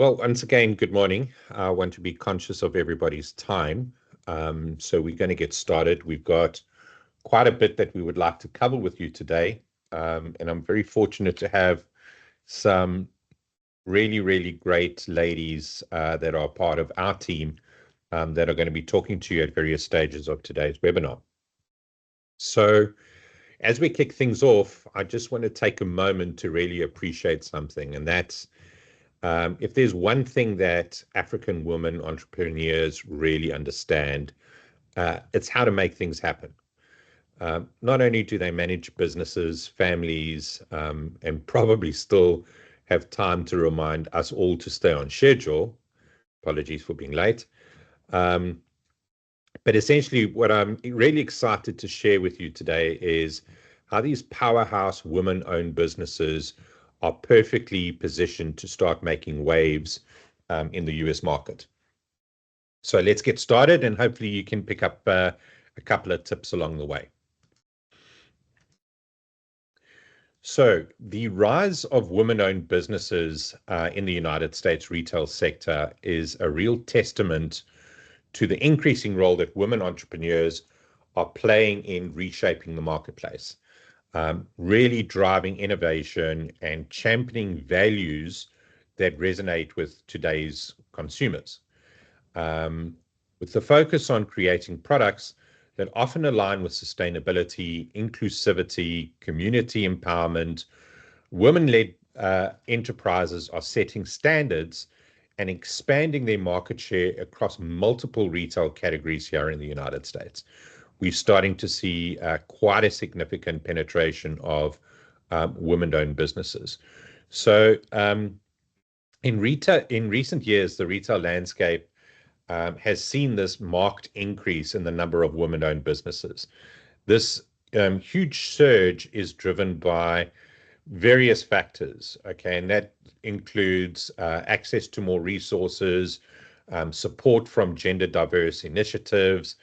Well, once again, good morning. I want to be conscious of everybody's time. So we're going to get started. We've got quite a bit that we would like to cover with you today. And I'm very fortunate to have some really, really great ladies that are part of our team that are going to be talking to you at various stages of today's webinar. So as we kick things off, I just want to take a moment to really appreciate something, and that's if there's one thing that African women entrepreneurs really understand, it's how to make things happen. Not only do they manage businesses, families, and probably still have time to remind us all to stay on schedule. Apologies for being late. But essentially, what I'm really excited to share with you today is how these powerhouse women-owned businesses are perfectly positioned to start making waves in the US market. So let's get started, and hopefully you can pick up a couple of tips along the way. So the rise of women-owned businesses in the United States retail sector is a real testament to the increasing role that women entrepreneurs are playing in reshaping the marketplace, really driving innovation and championing values that resonate with today's consumers. With the focus on creating products that often align with sustainability, inclusivity, community empowerment, women-led enterprises are setting standards and expanding their market share across multiple retail categories here in the United States. We're starting to see quite a significant penetration of women-owned businesses. So in recent years, the retail landscape has seen this marked increase in the number of women-owned businesses. This huge surge is driven by various factors, okay, and that includes access to more resources, support from gender diverse initiatives,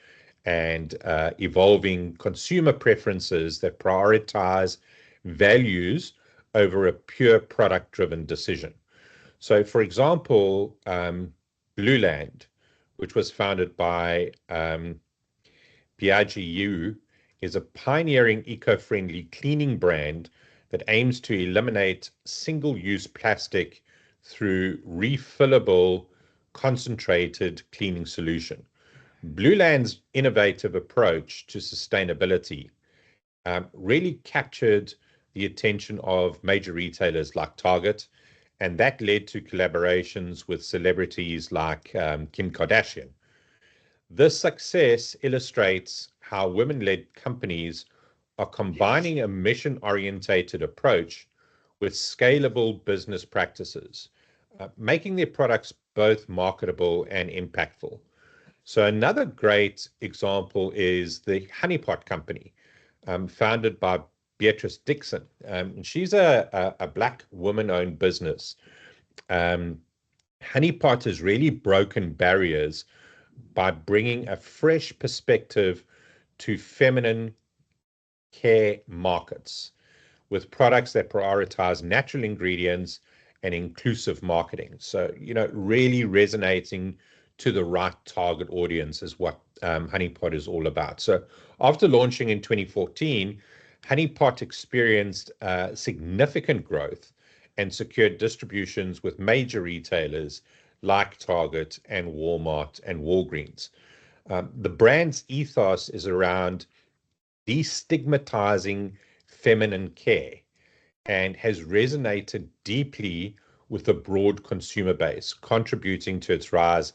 and evolving consumer preferences that prioritize values over a pure product-driven decision. So, for example, Blueland, which was founded by Biaggi, is a pioneering eco-friendly cleaning brand that aims to eliminate single-use plastic through refillable concentrated cleaning solution. Blueland's innovative approach to sustainability really captured the attention of major retailers like Target, and that led to collaborations with celebrities like Kim Kardashian. This success illustrates how women-led companies are combining a mission-orientated approach with scalable business practices, making their products both marketable and impactful. So another great example is the Honey Pot Company, founded by Beatrice Dixon. She's a Black woman-owned business. Honey Pot has really broken barriers by bringing a fresh perspective to feminine care markets with products that prioritize natural ingredients and inclusive marketing. So, really resonating to the right target audience is what Honey Pot is all about. So after launching in 2014, Honey Pot experienced significant growth and secured distributions with major retailers like Target and Walmart and Walgreens. The brand's ethos is around destigmatizing feminine care and has resonated deeply with a broad consumer base, contributing to its rise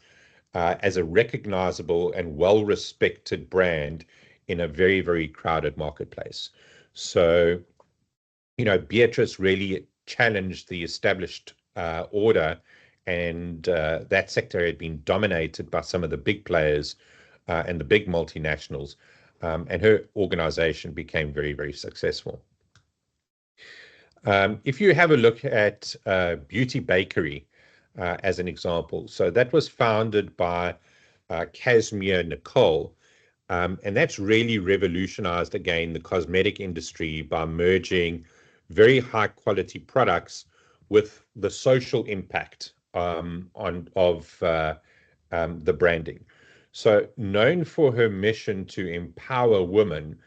as a recognizable and well-respected brand in a very, very crowded marketplace. So, Beatrice really challenged the established order, and that sector had been dominated by some of the big players and the big multinationals, and her organization became very, very successful. If you have a look at Beauty Bakery as an example, so that was founded by Casimir Nicole, and that's really revolutionized, again, the cosmetic industry by merging very high quality products with the social impact the branding. So, known for her mission to empower women,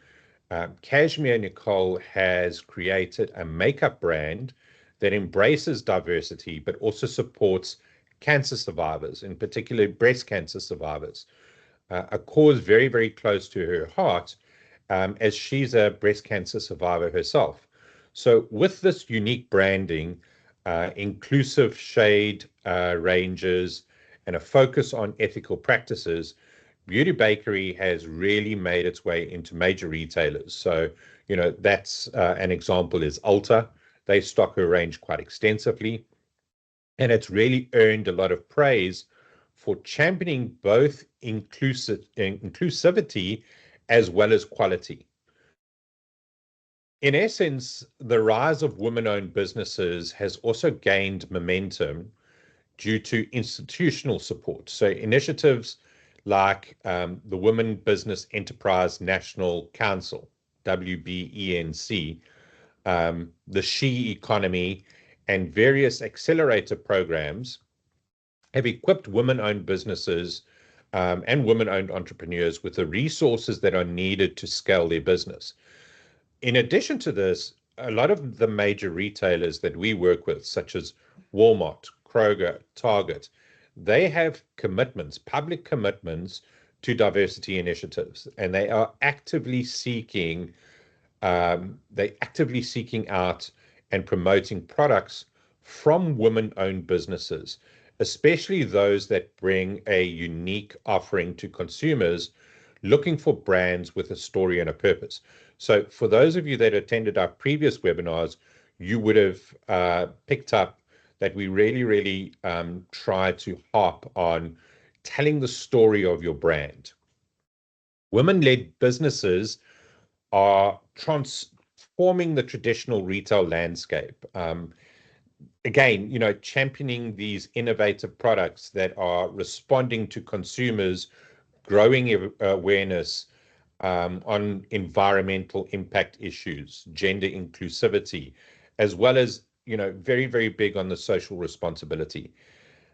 Cashmere Nicole has created a makeup brand that embraces diversity, but also supports cancer survivors, in particular breast cancer survivors, a cause very, very close to her heart, as she's a breast cancer survivor herself. So, with this unique branding, inclusive shade ranges, and a focus on ethical practices, Beauty Bakery has really made its way into major retailers. So, that's an example is Ulta. They stock her range quite extensively, and it's really earned a lot of praise for championing both inclusivity as well as quality. In essence, the rise of women-owned businesses has also gained momentum due to institutional support. So initiatives like the Women Business Enterprise National Council, WBENC, the She Economy, and various accelerator programs have equipped women-owned businesses and women-owned entrepreneurs with the resources that are needed to scale their business. In addition to this, a lot of the major retailers that we work with, such as Walmart, Kroger, Target, they have commitments, public commitments to diversity initiatives, and they actively seeking out and promoting products from women-owned businesses, especially those that bring a unique offering to consumers looking for brands with a story and a purpose. So for those of you that attended our previous webinars, you would have picked up that we really, really try to harp on telling the story of your brand. Women-led businesses are transforming the traditional retail landscape. Again, championing these innovative products that are responding to consumers' growing awareness on environmental impact issues, gender inclusivity, as well as, very, very big on the social responsibility.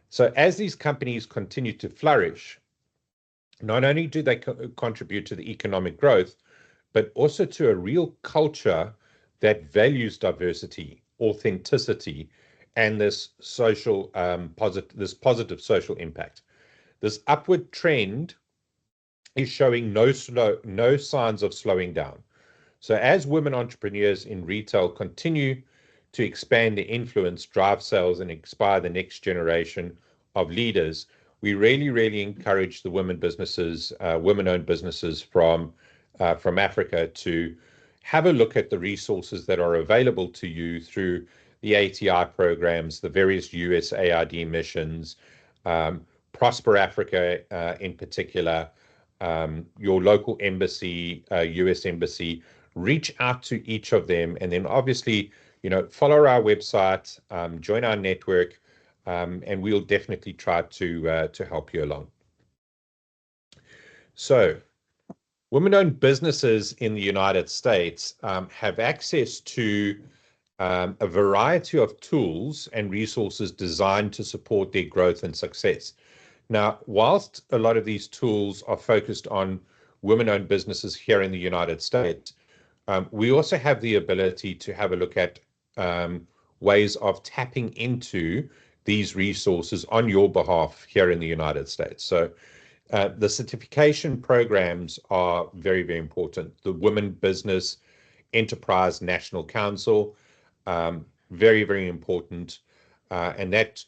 So as these companies continue to flourish, not only do they contribute to the economic growth, but also to a real culture that values diversity, authenticity, and this positive social impact. This upward trend is showing no signs of slowing down. So as women entrepreneurs in retail continue to expand their influence, drive sales, and inspire the next generation of leaders, we really, really encourage the women-owned businesses from Africa to have a look at the resources that are available to you through the ATI programs, the various USAID missions, Prosper Africa in particular, your local embassy, US embassy. Reach out to each of them, and then obviously, follow our website, join our network, and we'll definitely try to help you along. So, women-owned businesses in the United States have access to a variety of tools and resources designed to support their growth and success. Now, whilst a lot of these tools are focused on women-owned businesses here in the United States, we also have the ability to have a look at ways of tapping into these resources on your behalf here in the United States. So the certification programs are very, very important. The Women Business Enterprise National Council, very, very important. And that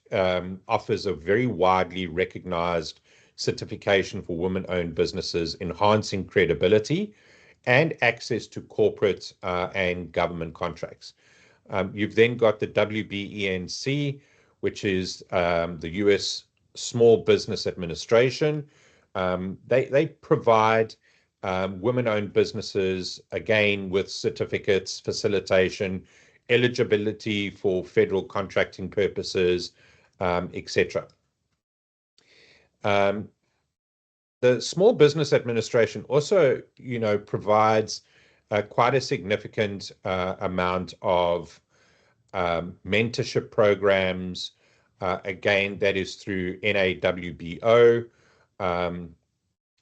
offers a very widely recognized certification for women-owned businesses, enhancing credibility and access to corporate and government contracts. You've then got the WBENC, which is the US Small Business Administration. They provide women-owned businesses, again, with certificates, facilitation, eligibility for federal contracting purposes, etc. The Small Business Administration also, provides quite a significant amount of mentorship programs, Again, that is through NAWBO. And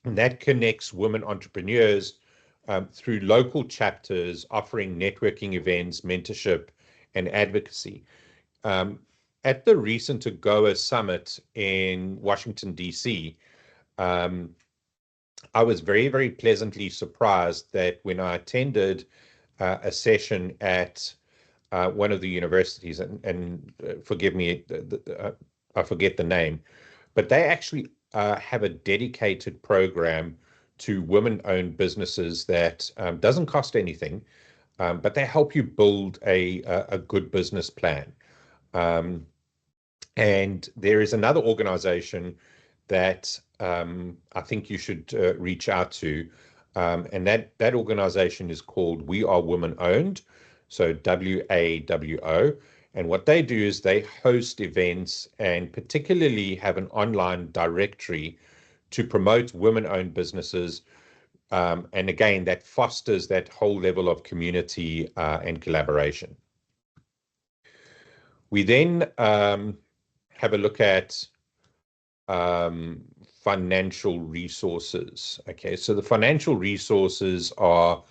that connects women entrepreneurs through local chapters offering networking events, mentorship, and advocacy. Um, at the recent AGOA summit in Washington, D.C., I was very, very pleasantly surprised that when I attended a session at one of the universities, and forgive me, I forget the name, but they actually have a dedicated program to women-owned businesses that doesn't cost anything, but they help you build a good business plan. Um, and there is another organization that I think you should reach out to, and that organization is called We Are Women Owned, so WAWO. And what they do is they host events and particularly have an online directory to promote women-owned businesses. And again, that fosters that whole level of community and collaboration. We then have a look at financial resources. Okay, so the financial resources are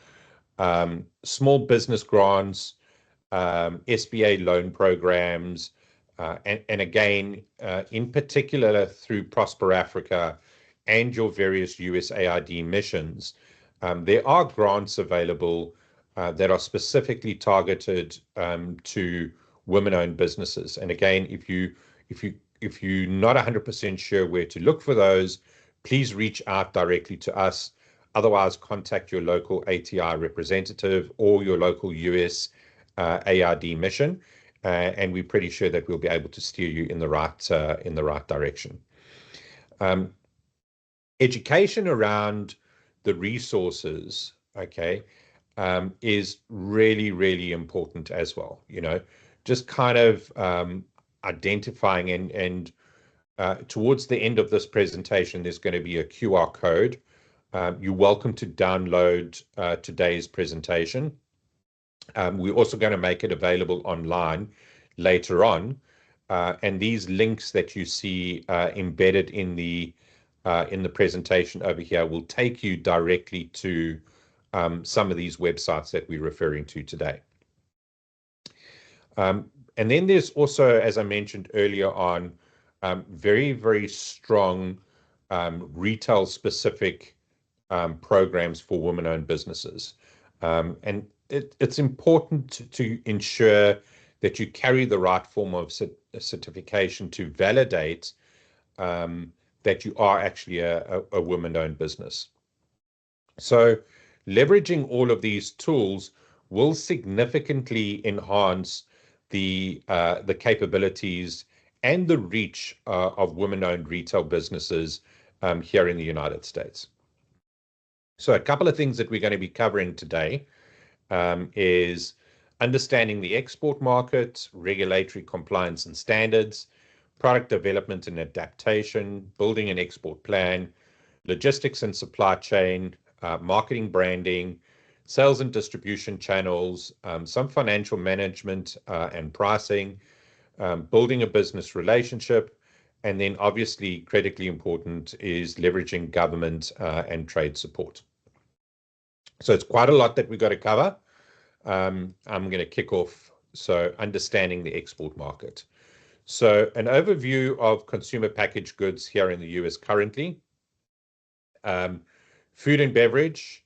small business grants, SBA loan programs, and again, in particular through Prosper Africa and your various USAID missions, there are grants available that are specifically targeted to women-owned businesses. And again, if you're not 100% sure where to look for those, please reach out directly to us. Otherwise, contact your local ATI representative or your local US ARD mission, and we're pretty sure that we'll be able to steer you in the right direction. Education around the resources, okay, is really, really important as well. Just kind of identifying and towards the end of this presentation, there's going to be a QR code. You're welcome to download today's presentation. We're also going to make it available online later on. And these links that you see embedded in the presentation over here will take you directly to some of these websites that we're referring to today. And then there's also, as I mentioned earlier on, very, very strong retail-specific programs for women-owned businesses. And it's important to ensure that you carry the right form of certification to validate that you are actually a women-owned business. So leveraging all of these tools will significantly enhance the capabilities and the reach of women-owned retail businesses here in the United States. So a couple of things that we're going to be covering today is understanding the export market, regulatory compliance and standards, product development and adaptation, building an export plan, logistics and supply chain, marketing, branding, sales and distribution channels, some financial management and pricing, building a business relationship, and then obviously critically important is leveraging government and trade support. So it's quite a lot that we've got to cover. I'm going to kick off. So understanding the export market. So an overview of consumer packaged goods here in the US currently. Food and beverage.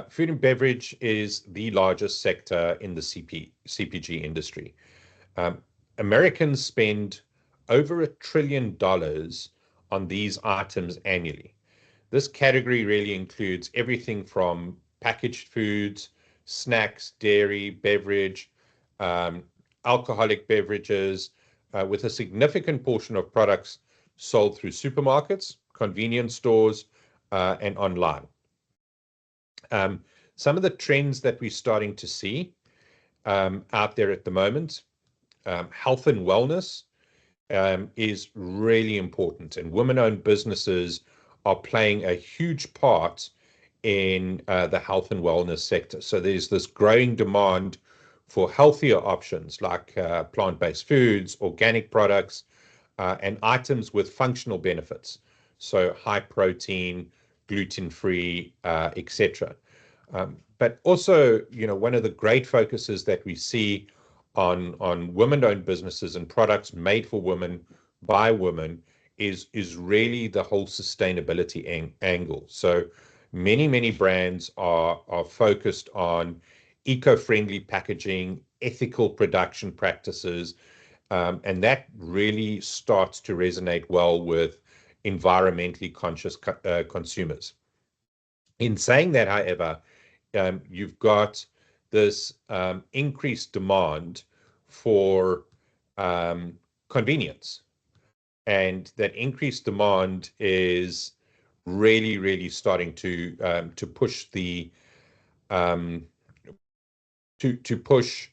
Food and beverage is the largest sector in the CPG industry. Americans spend over $1 trillion on these items annually. This category really includes everything from packaged foods, snacks, dairy, beverage, alcoholic beverages, with a significant portion of products sold through supermarkets, convenience stores, and online. Some of the trends that we're starting to see out there at the moment, health and wellness is really important, and women-owned businesses are playing a huge part in the health and wellness sector. So there's this growing demand for healthier options like plant-based foods, organic products, and items with functional benefits, so high protein, gluten-free, etc. But also, one of the great focuses that we see on women-owned businesses and products made for women by women is really the whole sustainability angle. So many brands are focused on eco-friendly packaging, ethical production practices, and that really starts to resonate well with environmentally conscious consumers. In saying that, however, you've got this increased demand for convenience. And that increased demand is really starting to push the to push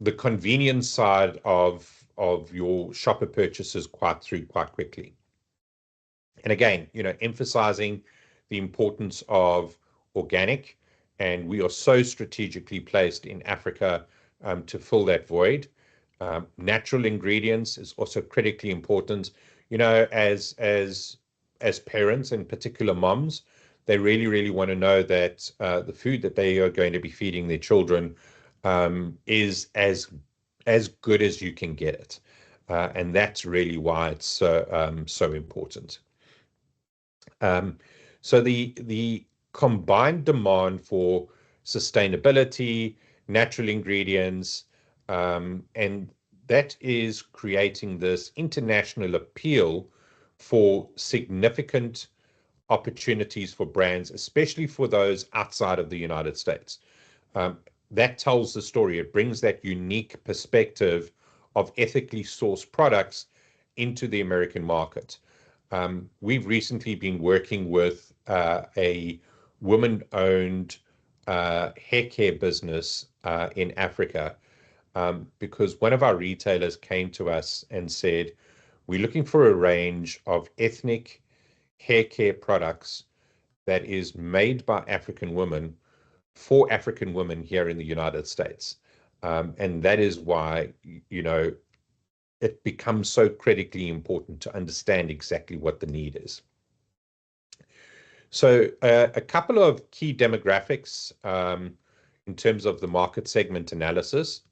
the convenience side of your shopper purchases quite quickly. And again, emphasizing the importance of organic, and we are so strategically placed in Africa to fill that void. Natural ingredients is also critically important. As parents, in particular moms, they really want to know that the food that they are going to be feeding their children is as good as you can get it, and that's really why it's so important. So the combined demand for sustainability, natural ingredients, and that is creating this international appeal for significant opportunities for brands, especially for those outside of the United States. That tells the story. It brings that unique perspective of ethically sourced products into the American market. We've recently been working with a woman-owned hair care business in Africa because one of our retailers came to us and said, we're looking for a range of ethnic hair care products that is made by African women for African women here in the United States. And that is why, it becomes so critically important to understand exactly what the need is. So a couple of key demographics in terms of the market segment analysis.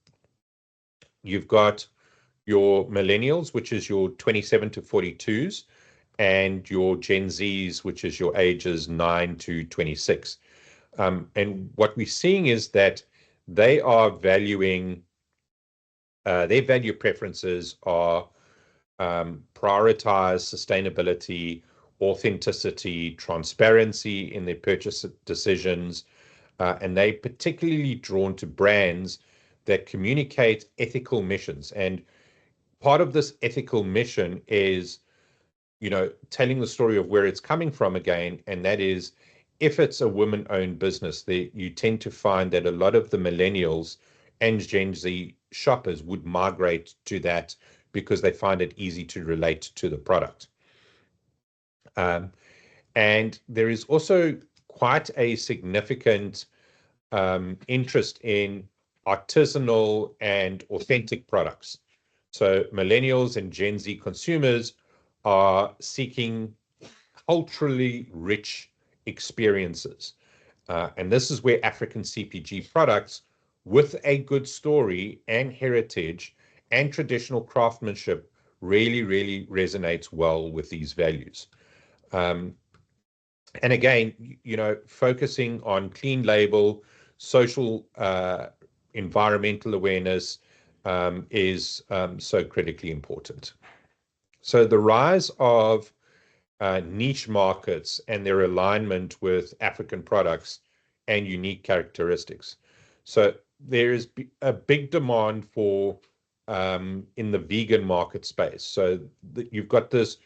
You've got your millennials, which is your 27 to 42s, and your Gen Zs, which is your ages 9 to 26. And what we're seeing is that they are valuing, their value preferences are prioritize sustainability, authenticity, transparency in their purchase decisions, and they particularly drawn to brands that communicate ethical missions. And part of this ethical mission is, telling the story of where it's coming from again, and that is if it's a woman-owned business, you tend to find that a lot of the millennials and Gen Z shoppers would migrate to that because they find it easy to relate to the product. And there is also quite a significant interest in artisanal and authentic products. So millennials and Gen Z consumers are seeking culturally rich experiences. And this is where African CPG products with a good story and heritage and traditional craftsmanship really resonates well with these values. And again, focusing on clean label, social, environmental awareness is so critically important. So the rise of niche markets and their alignment with African products and unique characteristics. So there is a big demand for in the vegan market space. So you've got this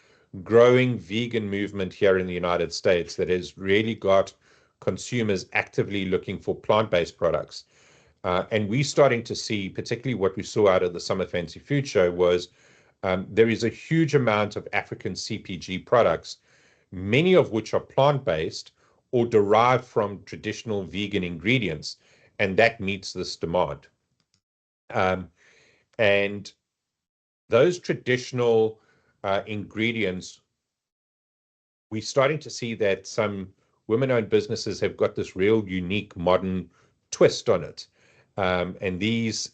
growing vegan movement here in the United States that has really got consumers actively looking for plant-based products. And we're starting to see, particularly what we saw out of the Summer Fancy Food Show, was there is a huge amount of African CPG products, many of which are plant-based or derived from traditional vegan ingredients, and that meets this demand. And those traditional ingredients, we're starting to see that some women-owned businesses have got this real unique modern twist on it. And these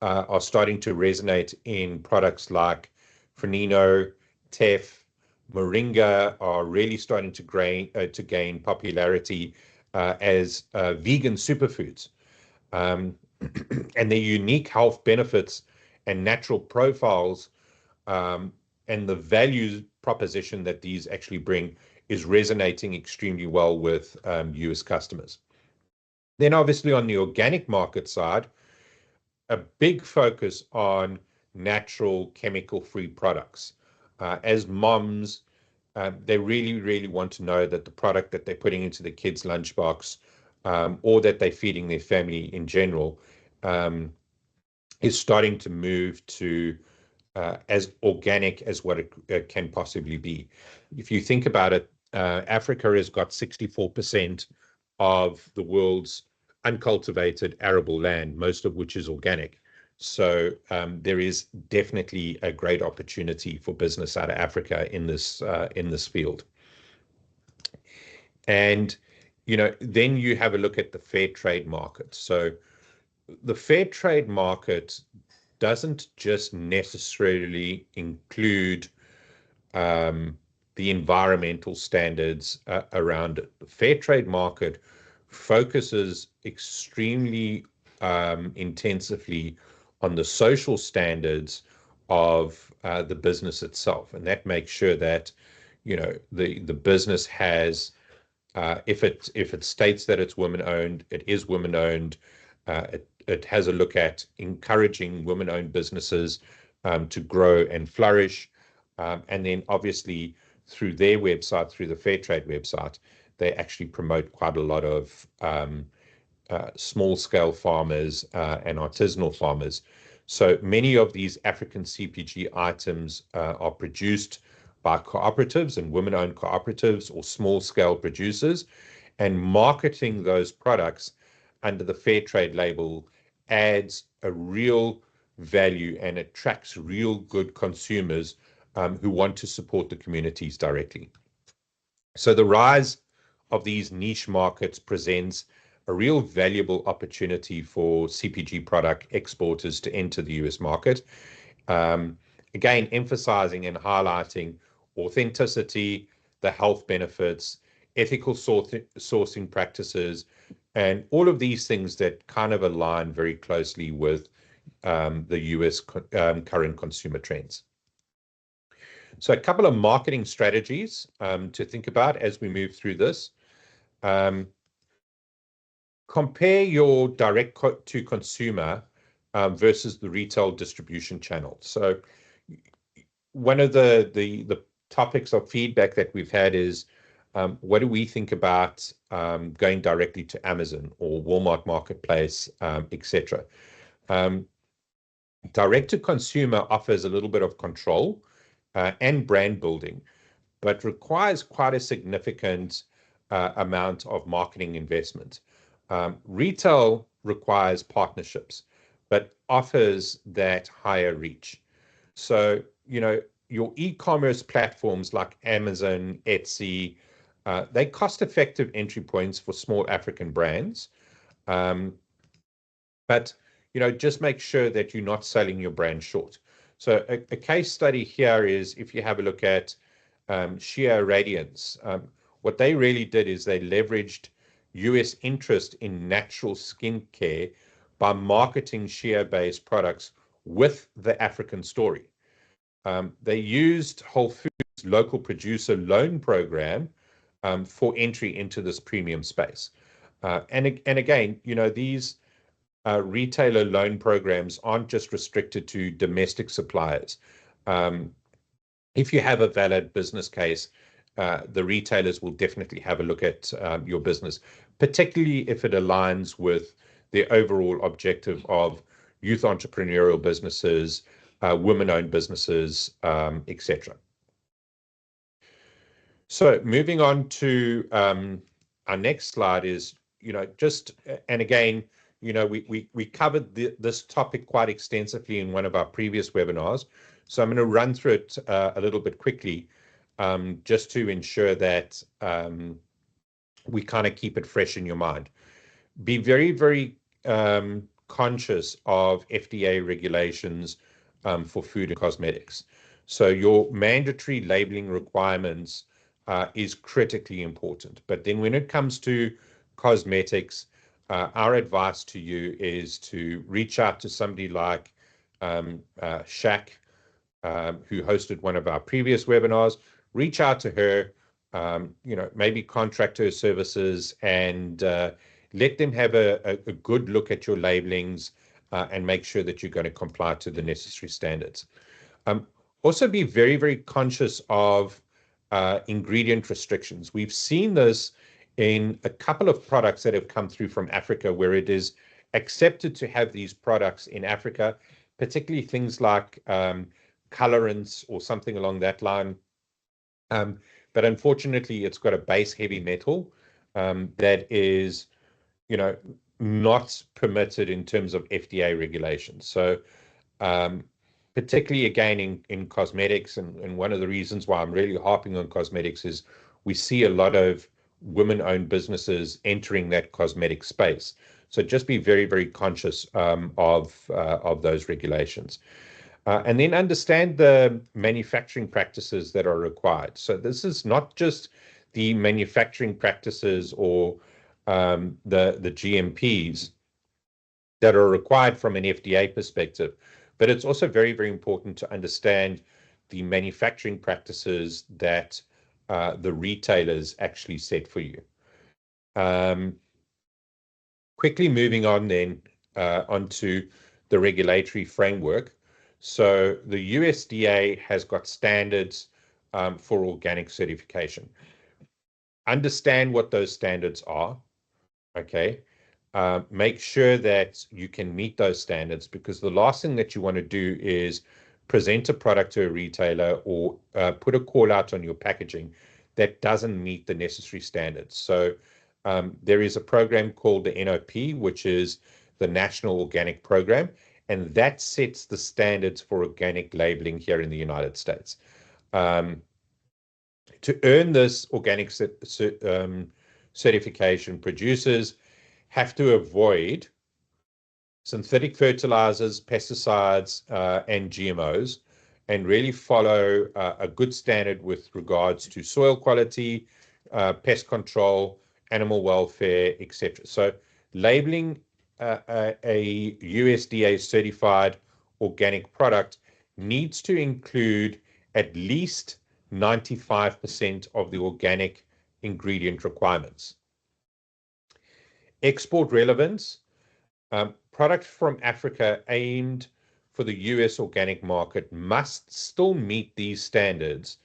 are starting to resonate in products like Frenino, Teff, Moringa are really starting to gain popularity as vegan superfoods. And their unique health benefits and natural profiles, and the value proposition that these actually bring is resonating extremely well with US customers. Then obviously on the organic market side, a big focus on natural chemical-free products. As moms, they really, really want to know that the product that they're putting into the kids' lunchbox, or that they're feeding their family in general, is starting to move to as organic as what it can possibly be. If you think about it, Africa has got 64% of the world's uncultivated arable land, most of which is organic. So there is definitely a great opportunity for business out of Africa in this field. And then you have a look at the fair trade market. So the fair trade market doesn't just necessarily include the environmental standards around it. The fair trade market focuses extremely intensively on the social standards of the business itself, and that makes sure that the business has, if it states that it's women-owned, it is women-owned. It has a look at encouraging women-owned businesses to grow and flourish. And then obviously through their website, through the Fairtrade website, they actually promote quite a lot of small-scale farmers and artisanal farmers. So many of these African CPG items are produced by cooperatives and women-owned cooperatives or small-scale producers, and marketing those products under the Fairtrade label adds a real value and attracts real good consumers who want to support the communities directly. So the rise of these niche markets presents a real valuable opportunity for CPG product exporters to enter the US market. Again, emphasizing and highlighting authenticity, the health benefits, ethical sourcing practices, and all of these things that kind of align very closely with the US current consumer trends. So a couple of marketing strategies to think about as we move through this. Compare your direct to consumer versus the retail distribution channel. So one of the topics of feedback that we've had is, what do we think about going directly to Amazon or Walmart Marketplace, etc. Direct to consumer offers a little bit of control and brand building, but requires quite a significant amount of marketing investment. Retail requires partnerships, but offers that higher reach. So, your e-commerce platforms like Amazon, Etsy, they cost-effective entry points for small African brands. But, just make sure that you're not selling your brand short. So a case study here is if you have a look at Sheer Radiance. What they really did is they leveraged US interest in natural skincare by marketing Sheer-based products with the African story. They used Whole Foods' local producer loan program for entry into this premium space. And again, these retailer loan programs aren't just restricted to domestic suppliers. If you have a valid business case, the retailers will definitely have a look at your business, particularly if it aligns with their overall objective of youth entrepreneurial businesses, women-owned businesses, etc. So moving on to our next slide is, and again, we covered this topic quite extensively in one of our previous webinars. So I'm going to run through it a little bit quickly, just to ensure that we kind of keep it fresh in your mind. Be very, very conscious of FDA regulations for food and cosmetics. So your mandatory labeling requirements is critically important. But then when it comes to cosmetics, our advice to you is to reach out to somebody like Shaq, who hosted one of our previous webinars. Reach out to her, maybe contract her services, and let them have a good look at your labelings and make sure that you're going to comply to the necessary standards. Also be very, very conscious of ingredient restrictions. We've seen this in a couple of products that have come through from Africa, where it is accepted to have these products in Africa, particularly things like colorants or something along that line. But unfortunately, it's got a base heavy metal that is, not permitted in terms of FDA regulations. So particularly again in cosmetics, and one of the reasons why I'm really harping on cosmetics is we see a lot of women-owned businesses entering that cosmetic space. So just be very, very conscious of those regulations. And then understand the manufacturing practices that are required. So this is not just the manufacturing practices or the GMPs that are required from an FDA perspective, but it's also very, very important to understand the manufacturing practices that the retailers actually set for you. Quickly moving on then onto the regulatory framework. So the USDA has got standards for organic certification. Understand what those standards are, okay? Make sure that you can meet those standards, because the last thing that you want to do is present a product to a retailer or put a call out on your packaging that doesn't meet the necessary standards. So there is a program called the NOP, which is the National Organic Program, and that sets the standards for organic labeling here in the United States. To earn this organic certification, producers have to avoid synthetic fertilizers, pesticides, and GMOs, and really follow a good standard with regards to soil quality, pest control, animal welfare, etc. So labeling a USDA certified organic product needs to include at least 95% of the organic ingredient requirements. Export relevance. Products from Africa aimed for the US organic market must still meet these standards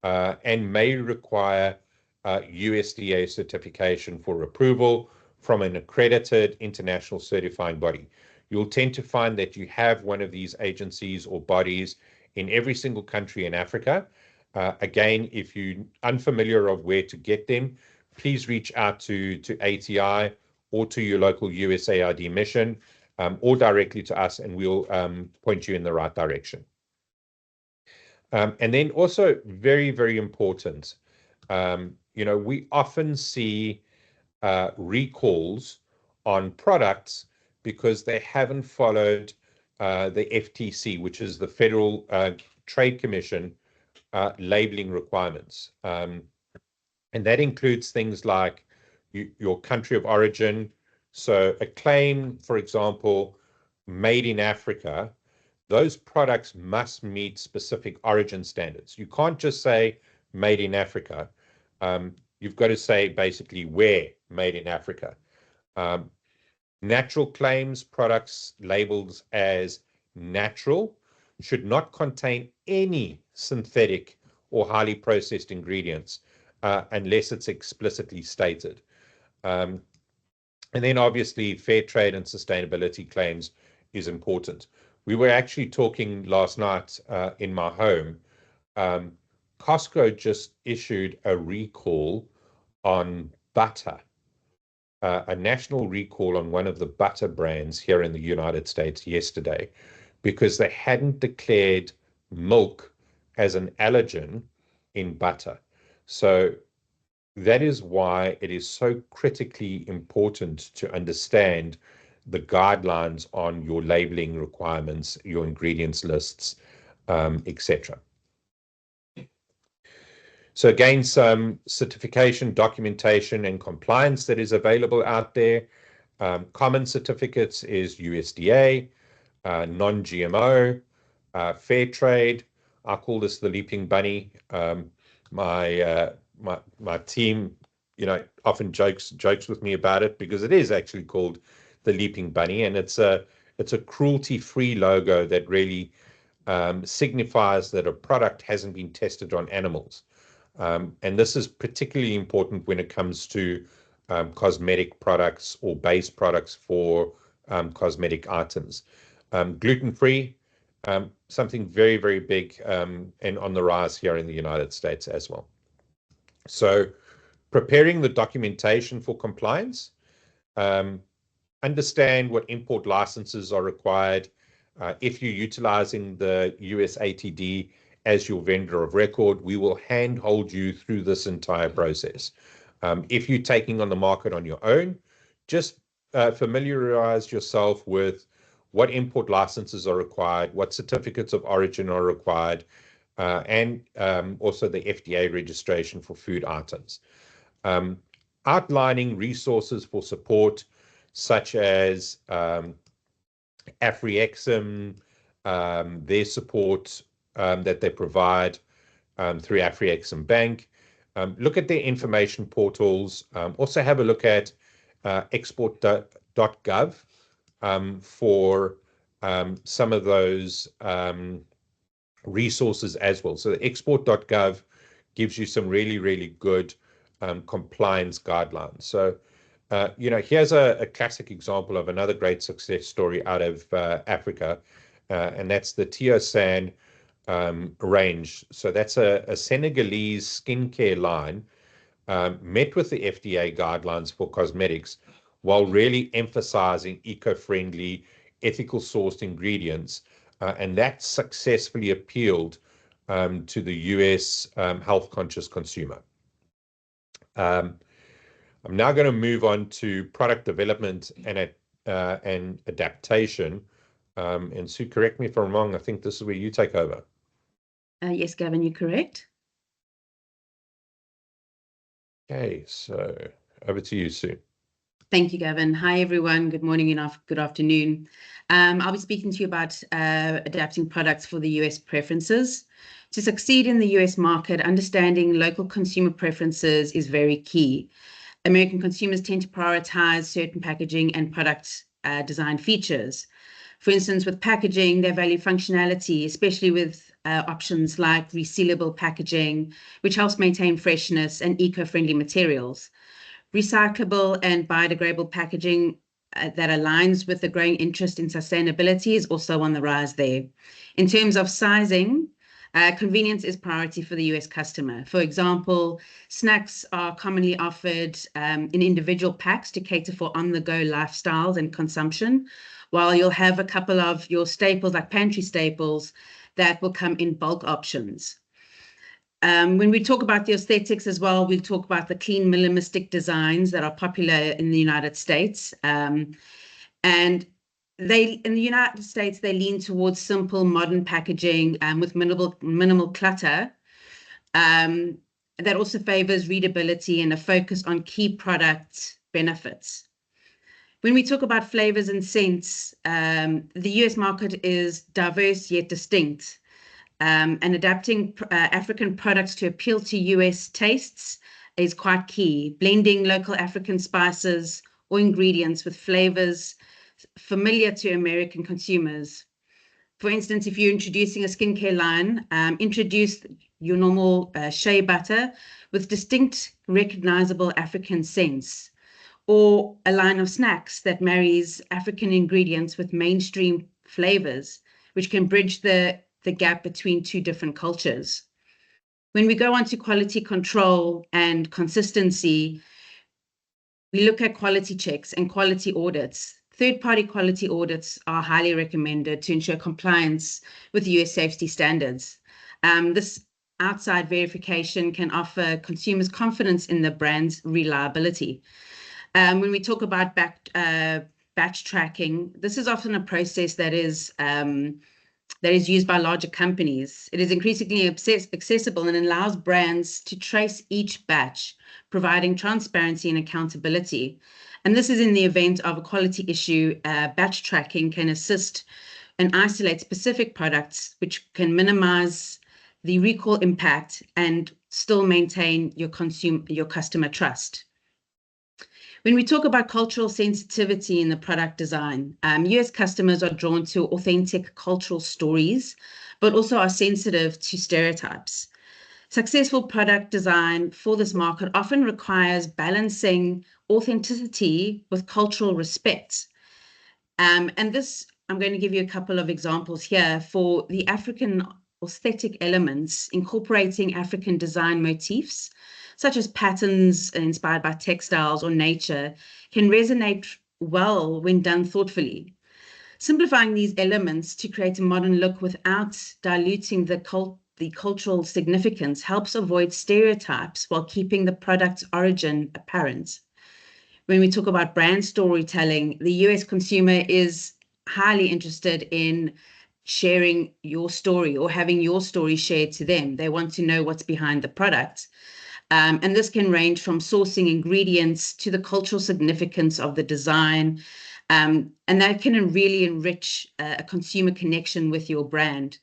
and may require USDA certification for approval from an accredited international certifying body. You'll tend to find that you have one of these agencies or bodies in every single country in Africa. Again, if you're unfamiliar of where to get them, please reach out to ATI or to your local USAID mission, or directly to us, and we'll point you in the right direction. And then also very, very important, we often see recalls on products because they haven't followed the FTC, which is the Federal Trade Commission, labeling requirements. And that includes things like your country of origin. So a claim, for example, made in Africa, those products must meet specific origin standards. You can't just say made in Africa. You've got to say basically where made in Africa. Natural claims, products labeled as natural, should not contain any synthetic or highly processed ingredients unless it's explicitly stated. And then obviously fair trade and sustainability claims is important. We were actually talking last night in my home. Costco just issued a recall on butter, a national recall on one of the butter brands here in the United States yesterday, because they hadn't declared milk as an allergen in butter. So that is why it is so critically important to understand the guidelines on your labeling requirements, your ingredients lists, etc. So again, some certification, documentation, and compliance that is available out there. Common certificates is USDA, non-GMO, fair trade. I call this the leaping bunny. My team, often jokes with me about it because it is actually called the leaping bunny, and it's a cruelty-free logo that really signifies that a product hasn't been tested on animals. And this is particularly important when it comes to cosmetic products or base products for cosmetic items. Gluten-free, something very, very big and on the rise here in the United States as well. So preparing the documentation for compliance, understand what import licenses are required. If you're utilizing the USATD as your vendor of record, we will handhold you through this entire process. If you're taking on the market on your own, just familiarize yourself with what import licenses are required, what certificates of origin are required, and also the FDA registration for food items. Outlining resources for support, such as AfriExim, their support that they provide through AfriExim Bank. Look at their information portals. Also have a look at export.gov for some of those resources as well. So the export.gov gives you some really, really good compliance guidelines. So, here's a classic example of another great success story out of Africa, and that's the Tiosan range. So that's a Senegalese skincare line, met with the FDA guidelines for cosmetics while really emphasizing eco-friendly, ethical sourced ingredients. And that successfully appealed to the US health conscious consumer. I'm now going to move on to product development and adaptation. And Sue, correct me if I'm wrong. I think this is where you take over. Yes, Gavin, you're correct. Okay, so over to you, Sue. Thank you, Gavin. Hi, everyone. Good morning and good afternoon. I'll be speaking to you about adapting products for the US preferences. To succeed in the US market, understanding local consumer preferences is very key. American consumers tend to prioritize certain packaging and product design features. For instance, with packaging, they value functionality, especially with options like resealable packaging, which helps maintain freshness, and eco-friendly materials. Recyclable and biodegradable packaging that aligns with the growing interest in sustainability is also on the rise there. In terms of sizing, convenience is priority for the US customer. For example, snacks are commonly offered in individual packs to cater for on-the-go lifestyles and consumption, while you'll have a couple of your staples, like pantry staples, that will come in bulk options. When we talk about the aesthetics as well, we'll talk about the clean minimalistic designs that are popular in the United States. And in the United States, they lean towards simple modern packaging with minimal clutter. That also favors readability and a focus on key product benefits. When we talk about flavors and scents, the US market is diverse yet distinct. And adapting African products to appeal to US tastes is quite key. Blending local African spices or ingredients with flavors familiar to American consumers. For instance, if you're introducing a skincare line, introduce your normal shea butter with distinct, recognizable African scents, or a line of snacks that marries African ingredients with mainstream flavors, which can bridge the gap between two different cultures. When we go on to quality control and consistency, we look at quality checks and quality audits Third-party quality audits are highly recommended to ensure compliance with US safety standards. This outside verification can offer consumers confidence in the brand's reliability. When we talk about batch tracking, this is often a process that is used by larger companies. It is increasingly accessible and allows brands to trace each batch, providing transparency and accountability. And this is in the event of a quality issue. Batch tracking can assist and isolate specific products, which can minimize the recall impact and still maintain your customer trust. When we talk about cultural sensitivity in the product design, US customers are drawn to authentic cultural stories, but also are sensitive to stereotypes. Successful product design for this market often requires balancing authenticity with cultural respect. And this, I'm going to give you a couple of examples here. For the African aesthetic elements, incorporating African design motifs, such as patterns inspired by textiles or nature, can resonate well when done thoughtfully. Simplifying these elements to create a modern look without diluting the cultural significance helps avoid stereotypes while keeping the product's origin apparent. When we talk about brand storytelling, the US consumer is highly interested in sharing your story or having your story shared to them. They want to know what's behind the product. And this can range from sourcing ingredients to the cultural significance of the design. And that can really enrich a consumer connection with your brand.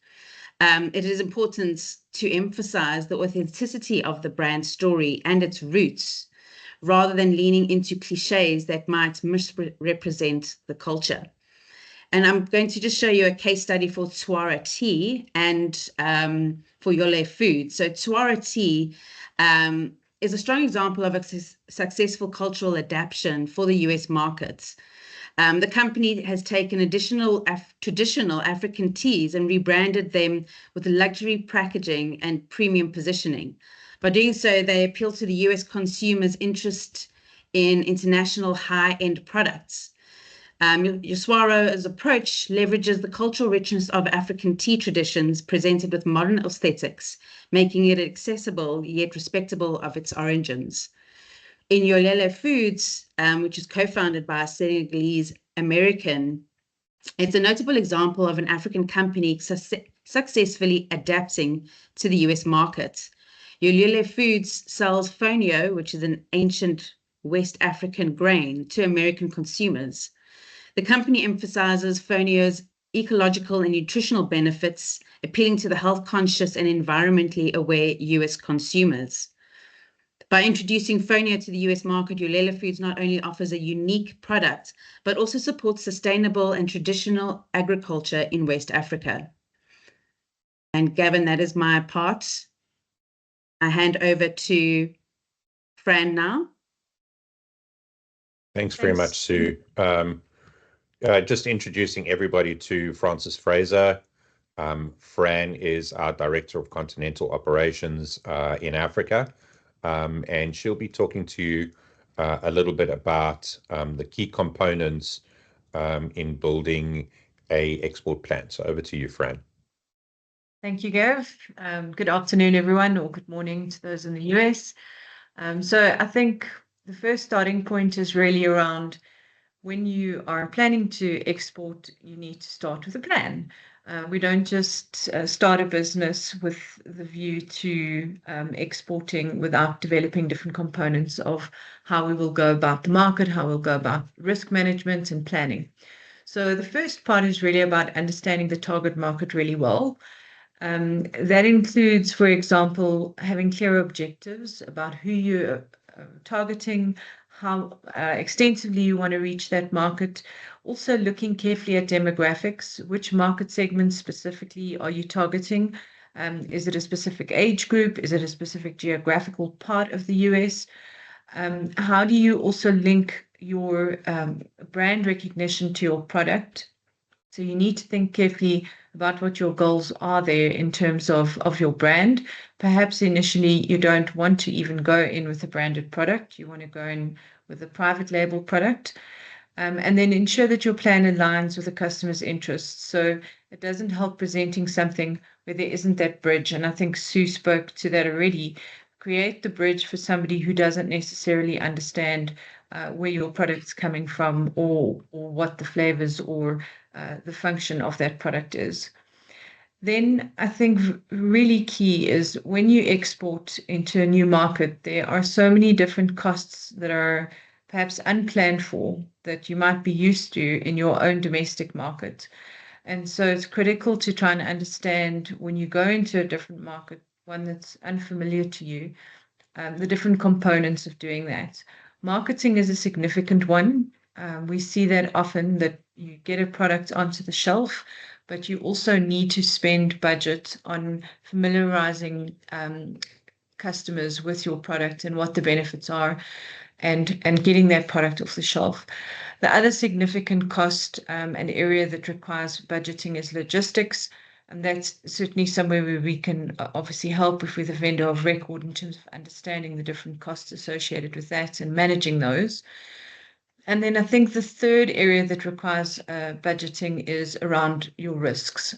It is important to emphasize the authenticity of the brand story and its roots, rather than leaning into cliches that might misrepresent the culture. And I'm going to just show you a case study for Tswara tea and for Yole Food. So Tswara tea is a strong example of a successful cultural adaptation for the US markets. The company has taken traditional African teas and rebranded them with luxury packaging and premium positioning. By doing so, they appeal to the US consumers' interest in international high-end products. Yoswaro's approach leverages the cultural richness of African tea traditions presented with modern aesthetics, making it accessible yet respectable of its origins. In Yolele Foods, which is co-founded by a Senegalese American, it's a notable example of an African company successfully adapting to the US market. Yolele Foods sells fonio, which is an ancient West African grain, to American consumers. The company emphasizes fonio's ecological and nutritional benefits, appealing to the health-conscious and environmentally aware US consumers. By introducing fonio to the US market, Yolele Foods not only offers a unique product, but also supports sustainable and traditional agriculture in West Africa. And Gavin, that is my part. I hand over to Fran now. Thanks very much, Sue. Just introducing everybody to Frances Fraser. Fran is our Director of Continental Operations in Africa, and she'll be talking to you a little bit about the key components in building a export plan. So over to you, Fran. Thank you, Gav. Good afternoon, everyone, or good morning to those in the US. So I think the first starting point is really around when you are planning to export, you need to start with a plan. We don't just start a business with the view to exporting without developing different components of how we will go about the market, how we'll go about risk management and planning. So the first part is really about understanding the target market really well. That includes, for example, having clear objectives about who you're targeting, how extensively you want to reach that market. Also looking carefully at demographics. Which market segments specifically are you targeting? Is it a specific age group? Is it a specific geographical part of the US? How do you also link your brand recognition to your product? So you need to think carefully about what your goals are there in terms of your brand. Perhaps initially you don't want to even go in with a branded product. You want to go in with a private label product. And then ensure that your plan aligns with the customer's interests. So it doesn't help presenting something where there isn't that bridge. And I think Sue spoke to that already. Create the bridge for somebody who doesn't necessarily understand where your product's coming from, or what the flavors or the function of that product is. Then I think really key is when you export into a new market, there are so many different costs that are perhaps unplanned for that you might be used to in your own domestic market. And so it's critical to try and understand when you go into a different market, one that's unfamiliar to you, the different components of doing that. Marketing is a significant one. We see that often, that you get a product onto the shelf, but you also need to spend budget on familiarizing customers with your product and what the benefits are, and getting that product off the shelf. The other significant cost and area that requires budgeting is logistics. And that's certainly somewhere where we can obviously help with a vendor of record in terms of understanding the different costs associated with that and managing those. And then I think the third area that requires budgeting is around your risks.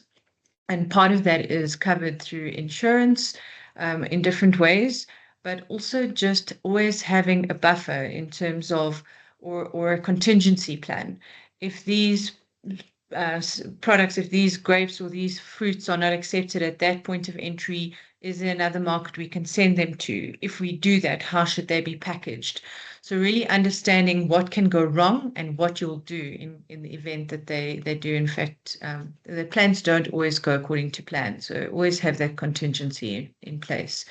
And part of that is covered through insurance in different ways, but also just always having a buffer in terms of, or a contingency plan. If these products, if these grapes or these fruits are not accepted at that point of entry, is there another market we can send them to? If we do that, how should they be packaged? So really understanding what can go wrong and what you'll do in the event that they do. In fact, the plans don't always go according to plan. So always have that contingency in place.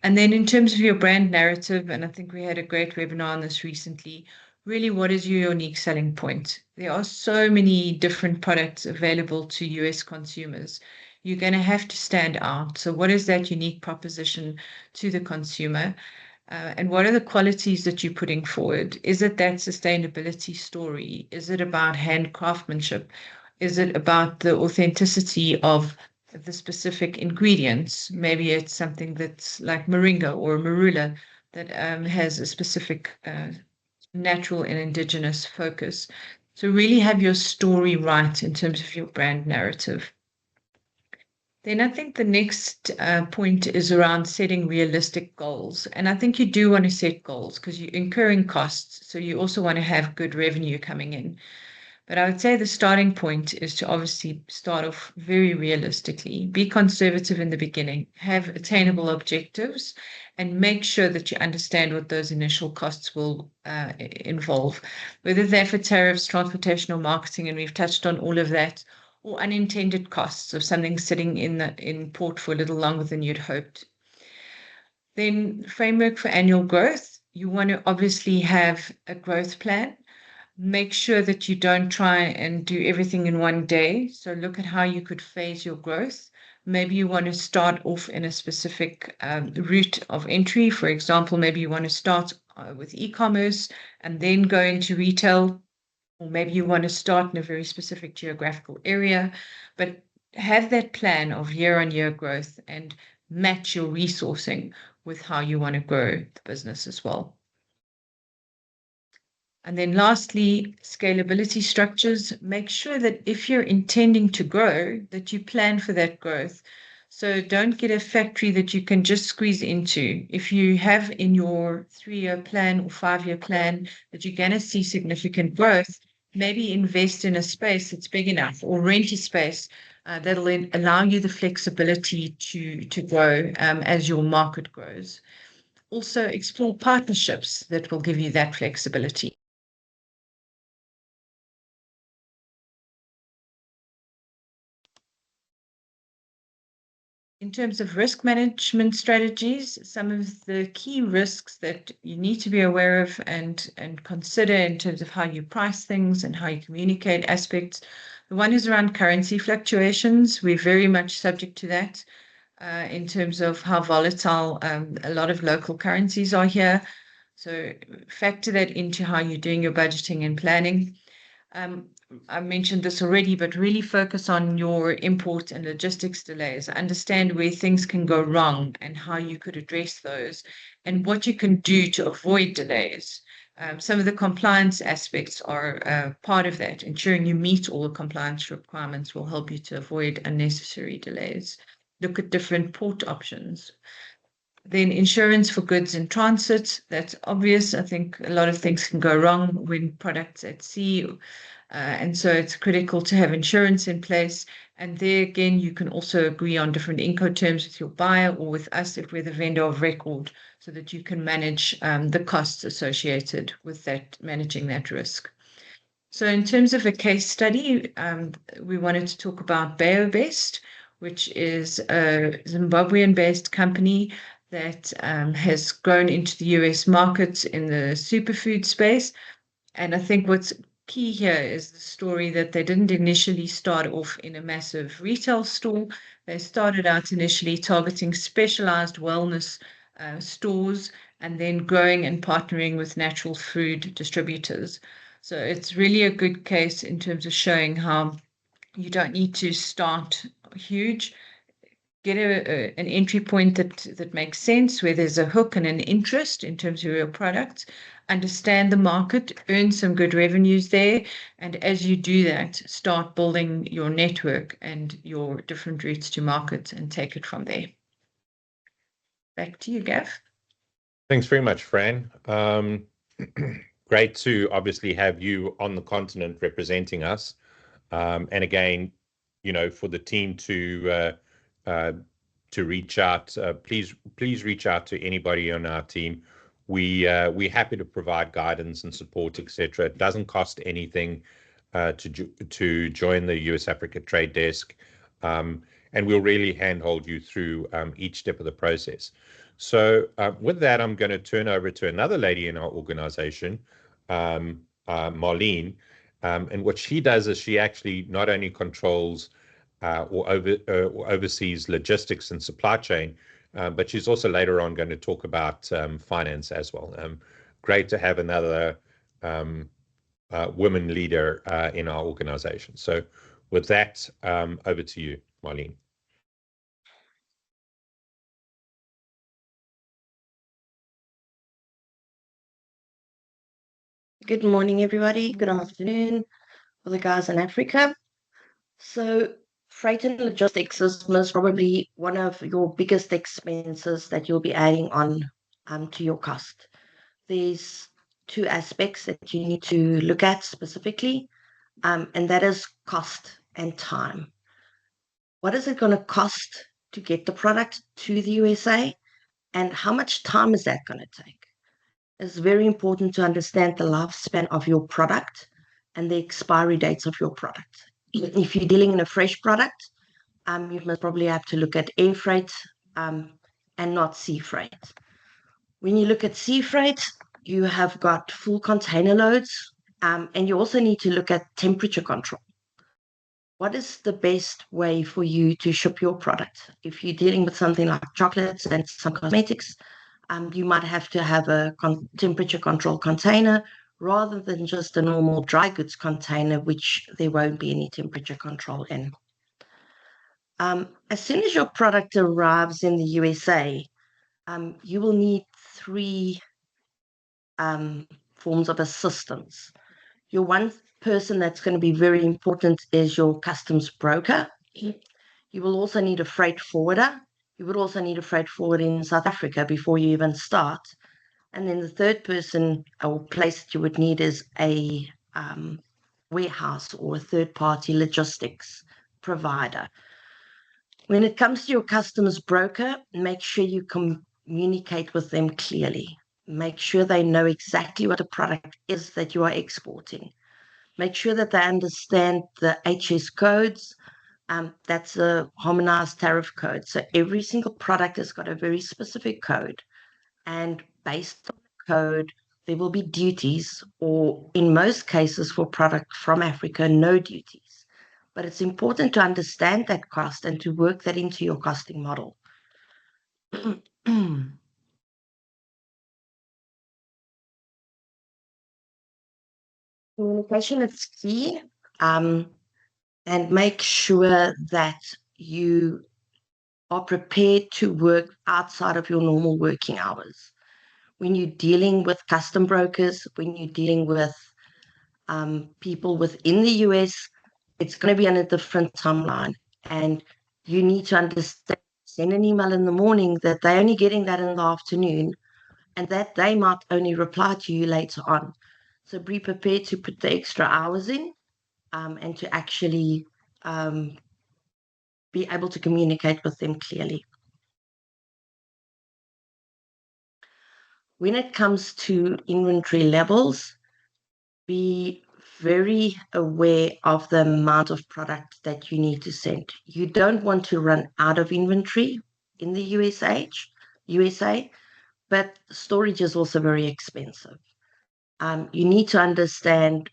And then in terms of your brand narrative, and I think we had a great webinar on this recently, really, what is your unique selling point? There are so many different products available to US consumers. You're going to have to stand out. So what is that unique proposition to the consumer? And what are the qualities that you're putting forward? Is it that sustainability story? Is it about hand craftsmanship? Is it about the authenticity of the specific ingredients? Maybe it's something that's like moringa or marula that has a specific natural and indigenous focus. So really have your story right in terms of your brand narrative. Then I think the next point is around setting realistic goals. And I think you do want to set goals because you're incurring costs. So you also want to have good revenue coming in. But I would say the starting point is to obviously start off very realistically, be conservative in the beginning, have attainable objectives, and make sure that you understand what those initial costs will involve, whether they're for tariffs, transportation, or marketing, and we've touched on all of that, or unintended costs of something sitting in port for a little longer than you'd hoped. Then framework for annual growth. You want to obviously have a growth plan. Make sure that you don't try and do everything in one day. So look at how you could phase your growth. Maybe you want to start off in a specific route of entry. For example, maybe you want to start with e-commerce and then go into retail. Or maybe you want to start in a very specific geographical area, but have that plan of year-on-year growth and match your resourcing with how you want to grow the business as well. And then lastly, scalability structures. Make sure that if you're intending to grow, that you plan for that growth. So don't get a factory that you can just squeeze into. If you have in your 3-year plan or 5-year plan that you're going to see significant growth, maybe invest in a space that's big enough or rent a space that'll allow you the flexibility to grow as your market grows. Also explore partnerships that will give you that flexibility. In terms of risk management strategies, some of the key risks that you need to be aware of and consider in terms of how you price things and how you communicate aspects. The one is around currency fluctuations. We're very much subject to that in terms of how volatile a lot of local currencies are here. So factor that into how you're doing your budgeting and planning. I mentioned this already, but really focus on your import and logistics delays. Understand where things can go wrong and how you could address those and what you can do to avoid delays. Some of the compliance aspects are part of that. Ensuring you meet all the compliance requirements will help you to avoid unnecessary delays. Look at different port options. Then insurance for goods in transit, that's obvious. I think a lot of things can go wrong when products at sea. And so it's critical to have insurance in place. And there again, you can also agree on different Incoterms with your buyer or with us if we're the vendor of record, so that you can manage the costs associated with that, managing that risk. So in terms of a case study, we wanted to talk about BioBest, which is a Zimbabwean-based company that has grown into the US market in the superfood space. And I think what's key here is the story that they didn't initially start off in a massive retail store. They started out initially targeting specialized wellness stores and then growing and partnering with natural food distributors. So it's really a good case in terms of showing how you don't need to start huge. Get an entry point that makes sense, where there's a hook and an interest in terms of your product, understand the market, earn some good revenues there, and as you do that, start building your network and your different routes to market and take it from there. Back to you, Gav. Thanks very much, Fran. Great to obviously have you on the continent representing us. And again, for the team to reach out, please reach out to anybody on our team. We're happy to provide guidance and support, etc. It doesn't cost anything to join the US Africa Trade Desk, and we'll really handhold you through each step of the process. So with that, I'm going to turn over to another lady in our organization, Marlene. And what she does is she actually not only controls or oversees logistics and supply chain, but she's also later on going to talk about finance as well. Great to have another woman leader in our organization. So with that, over to you, Marlene. Good morning, everybody. Good afternoon for the guys in Africa. So freight and logistics is most probably one of your biggest expenses that you'll be adding on to your cost. There's two aspects that you need to look at specifically, and that is cost and time. What is it going to cost to get the product to the USA, and how much time is that going to take? It's very important to understand the lifespan of your product and the expiry dates of your product. If you're dealing in a fresh product, you must probably have to look at air freight and not sea freight. When you look at sea freight, you have got full container loads, and you also need to look at temperature control. What is the best way for you to ship your product? If you're dealing with something like chocolates and some cosmetics, you might have to have a temperature control container rather than just a normal dry goods container, which there won't be any temperature control in. As soon as your product arrives in the USA, you will need three forms of assistance. Your one person that's going to be very important is your customs broker. You will also need a freight forwarder. You would also need a freight forwarder in South Africa before you even start. And then the third person or place that you would need is a warehouse or a third-party logistics provider. When it comes to your customs broker, make sure you communicate with them clearly. Make sure they know exactly what the product is that you are exporting. Make sure that they understand the HS codes. That's a harmonized tariff code. So every single product has got a very specific code. And based on the code, there will be duties, or in most cases for product from Africa, no duties. But it's important to understand that cost and to work that into your costing model. Communication is key. And make sure that you are prepared to work outside of your normal working hours. when you're dealing with custom brokers, when you're dealing with people within the US, it's going to be on a different timeline. And you need to understand, send an email in the morning that they're only getting that in the afternoon, and that they might only reply to you later on. So be prepared to put the extra hours in and to actually be able to communicate with them clearly. When it comes to inventory levels, be very aware of the amount of product that you need to send. You don't want to run out of inventory in the USA, but storage is also very expensive. You need to understand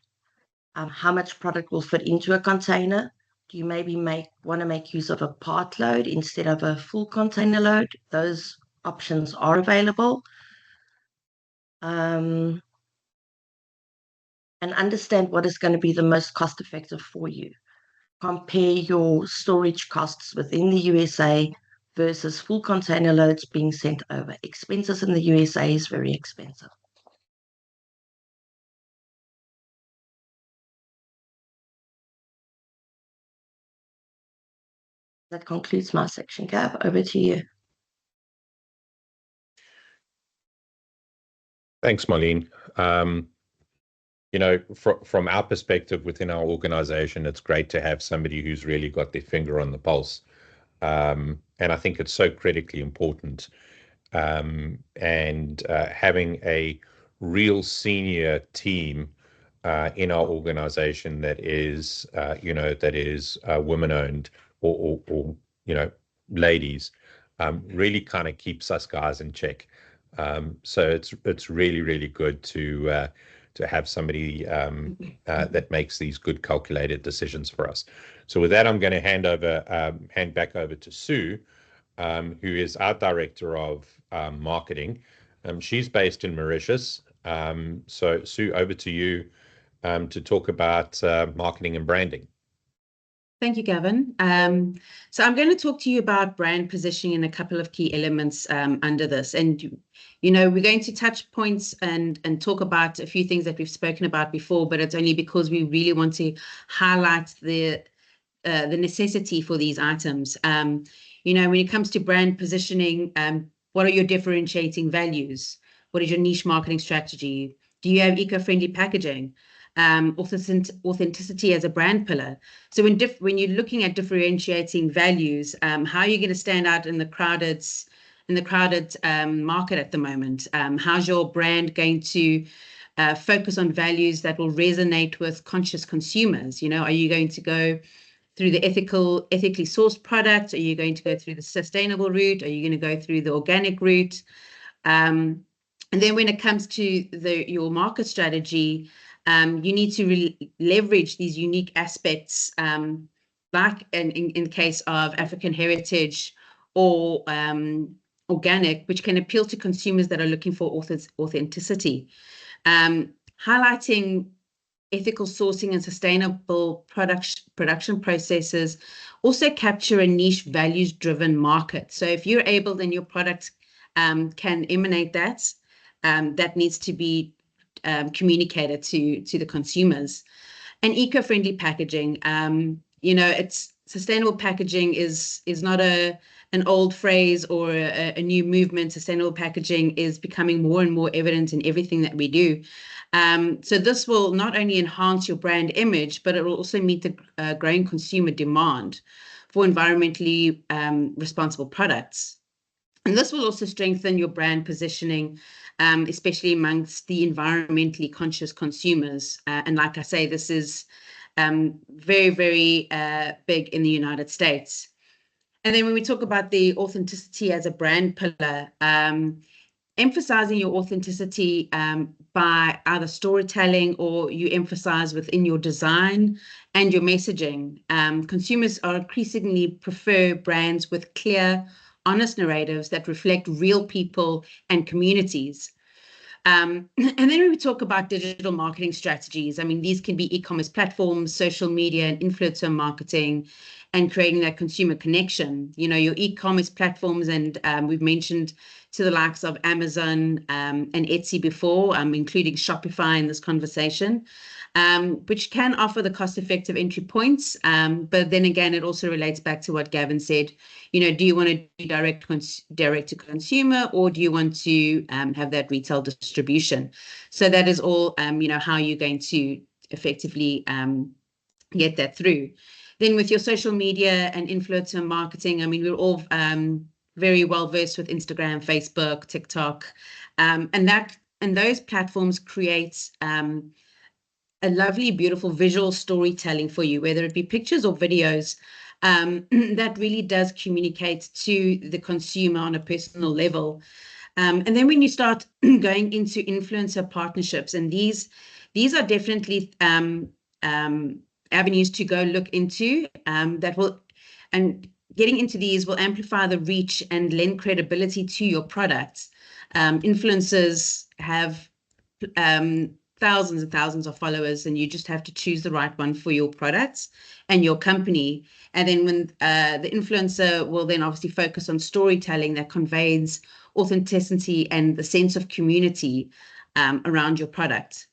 how much product will fit into a container. Do you maybe want to make use of a part load instead of a full container load? Those options are available. And understand what is going to be the most cost effective for you. Compare your storage costs within the USA versus full container loads being sent over. Expenses in the USA is very expensive. That concludes my section. Gav, over to you. Thanks, Marlene. You know, from our perspective within our organization, it's great to have somebody who's really got their finger on the pulse. And I think it's so critically important. And having a real senior team in our organization that is, women-owned or ladies, really kind of keeps us guys in check. So it's really, really good to have somebody that makes these good calculated decisions for us. So with that, I'm going to hand back over to Sue, who is our director of marketing. She's based in Mauritius. So Sue, over to you to talk about marketing and branding. Thank you, Gavin. So I'm going to talk to you about brand positioning and a couple of key elements under this. And, you know, we're going to touch points and talk about a few things that we've spoken about before, but it's only because we really want to highlight the necessity for these items. You know, when it comes to brand positioning, what are your differentiating values? What is your niche marketing strategy? Do you have eco-friendly packaging? Authenticity as a brand pillar. So when you're looking at differentiating values, how are you going to stand out in the crowded market at the moment? How's your brand going to focus on values that will resonate with conscious consumers? You know, are you going to go through the ethically sourced product? Are you going to go through the sustainable route? Are you going to go through the organic route? And then when it comes to your market strategy, you need to really leverage these unique aspects, like in the case of African heritage or organic, which can appeal to consumers that are looking for authenticity. Highlighting ethical sourcing and sustainable production processes also capture a niche values-driven market. So if you're able, then your product can emanate that. That needs to be communicated to the consumers. And eco-friendly packaging, you know, it's sustainable packaging is not an old phrase or a new movement. Sustainable packaging is becoming more and more evident in everything that we do. So this will not only enhance your brand image, but it will also meet the growing consumer demand for environmentally responsible products. And this will also strengthen your brand positioning, especially amongst the environmentally conscious consumers. And like I say, this is very, very big in the United States. And then when we talk about the authenticity as a brand pillar, emphasizing your authenticity by either storytelling or you emphasize within your design and your messaging. Consumers are increasingly prefer brands with clear, honest narratives that reflect real people and communities. And then when we talk about digital marketing strategies, I mean, these can be e-commerce platforms, social media, and influencer marketing, and creating that consumer connection. You know, your e-commerce platforms, and we've mentioned to the likes of Amazon and Etsy before, including Shopify in this conversation, which can offer the cost-effective entry points. But then again, it also relates back to what Gavin said. You know, do you want to do direct to consumer, or do you want to have that retail distribution? So that is all, you know, how you're going to effectively get that through. Then with your social media and influencer marketing, I mean, we're all very well versed with Instagram, Facebook, TikTok, and those platforms create a lovely, beautiful visual storytelling for you, whether it be pictures or videos, that really does communicate to the consumer on a personal level. And then when you start going into influencer partnerships, and these are definitely avenues to go look into, that will, and getting into these will amplify the reach and lend credibility to your products. Influencers have thousands and thousands of followers, and you just have to choose the right one for your products and your company. And then when the influencer will then obviously focus on storytelling that conveys authenticity and the sense of community around your product.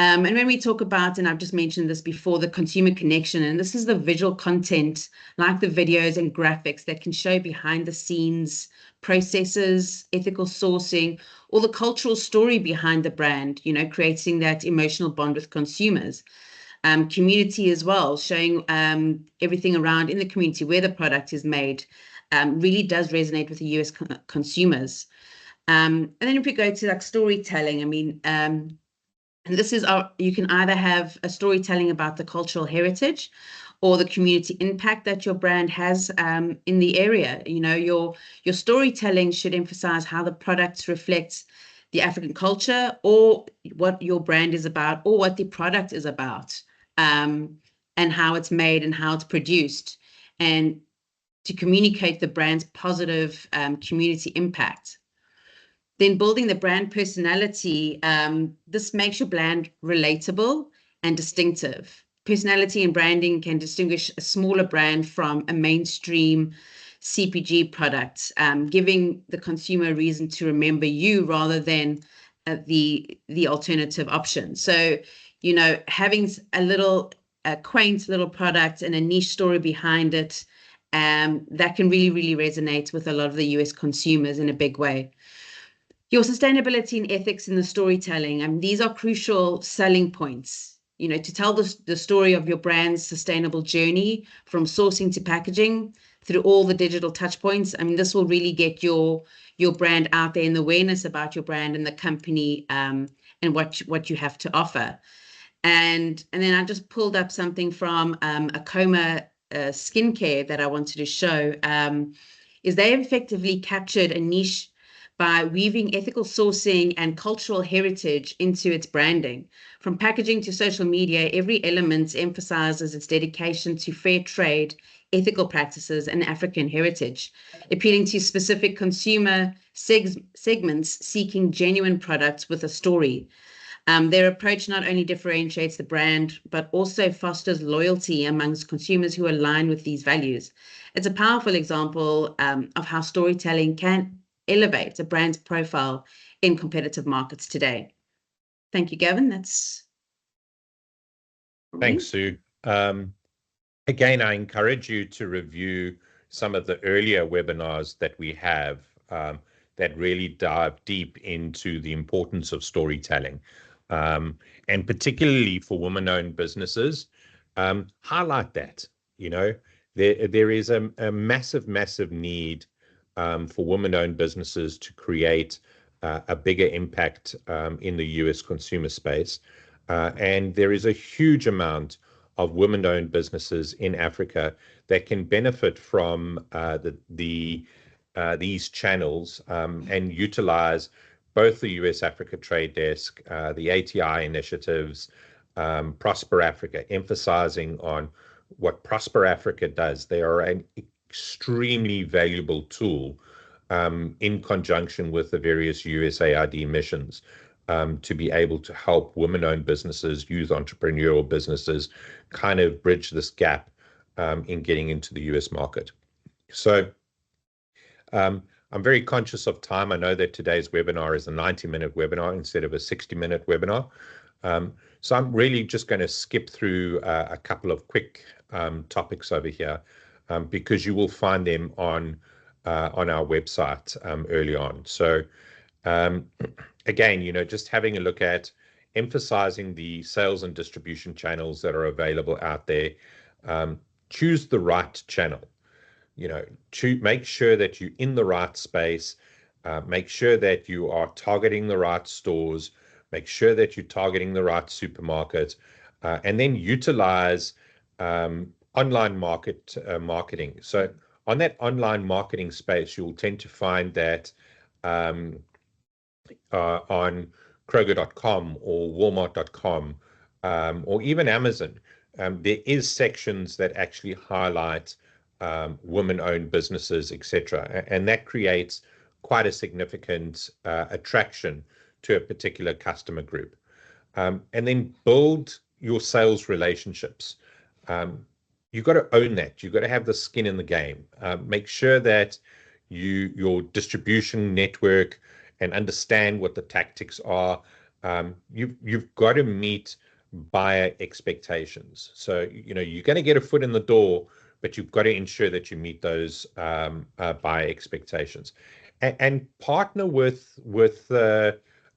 And when we talk about, and I've just mentioned this before, the consumer connection, and this is the visual content like the videos and graphics that can show behind the scenes processes, ethical sourcing, or the cultural story behind the brand, you know, creating that emotional bond with consumers. Community as well, showing everything around in the community where the product is made, really does resonate with the US consumers. And then if we go to like storytelling, I mean, and this is you can either have a storytelling about the cultural heritage or the community impact that your brand has in the area. You know, your storytelling should emphasize how the products reflect the African culture, or what your brand is about, or what the product is about, and how it's made and how it's produced, and to communicate the brand's positive community impact. Then building the brand personality, this makes your brand relatable and distinctive. Personality and branding can distinguish a smaller brand from a mainstream CPG product, giving the consumer a reason to remember you rather than the alternative option. So, you know, having a quaint little product and a niche story behind it, that can really, really resonate with a lot of the US consumers in a big way. Your sustainability and ethics in the storytelling, and these are crucial selling points, you know, to tell the story of your brand's sustainable journey from sourcing to packaging through all the digital touch points. I mean, this will really get your brand out there and the awareness about your brand and the company, and what you have to offer. And then I just pulled up something from Acoma Skincare that I wanted to show, is they effectively captured a niche by weaving ethical sourcing and cultural heritage into its branding. From packaging to social media, every element emphasizes its dedication to fair trade, ethical practices, and African heritage, appealing to specific consumer segments seeking genuine products with a story. Their approach not only differentiates the brand, but also fosters loyalty amongst consumers who align with these values. It's a powerful example of how storytelling can elevate a brand's profile in competitive markets today. Thank you, Gavin. That's Thanks, Sue. Again, I encourage you to review some of the earlier webinars that we have that really dive deep into the importance of storytelling, and particularly for women-owned businesses. Highlight that. You know, there is a massive need for women-owned businesses to create a bigger impact in the US consumer space. And there is a huge amount of women-owned businesses in Africa that can benefit from these channels and utilize both the US Africa Trade Desk, the ATI initiatives, Prosper Africa, emphasizing on what Prosper Africa does. They are an extremely valuable tool in conjunction with the various USAID missions, to be able to help women-owned businesses, youth entrepreneurial businesses, kind of bridge this gap in getting into the US market. So I'm very conscious of time. I know that today's webinar is a 90-minute webinar instead of a 60-minute webinar. So I'm really just going to skip through a couple of quick topics over here, because you will find them on our website early on. So again, just having a look at emphasizing the sales and distribution channels that are available out there. Choose the right channel. To make sure that you're in the right space, make sure that you are targeting the right stores, make sure that you're targeting the right supermarket, and then utilize online marketing. So on that online marketing space, you'll tend to find that on Kroger.com or Walmart.com, or even Amazon, there is sections that actually highlight women-owned businesses, etc., and that creates quite a significant attraction to a particular customer group. And then build your sales relationships. You've got to own that. You've got to have the skin in the game. Make sure that your distribution network and understand what the tactics are. You've got to meet buyer expectations. So you're going to get a foot in the door, but you've got to ensure that you meet those buyer expectations, and partner with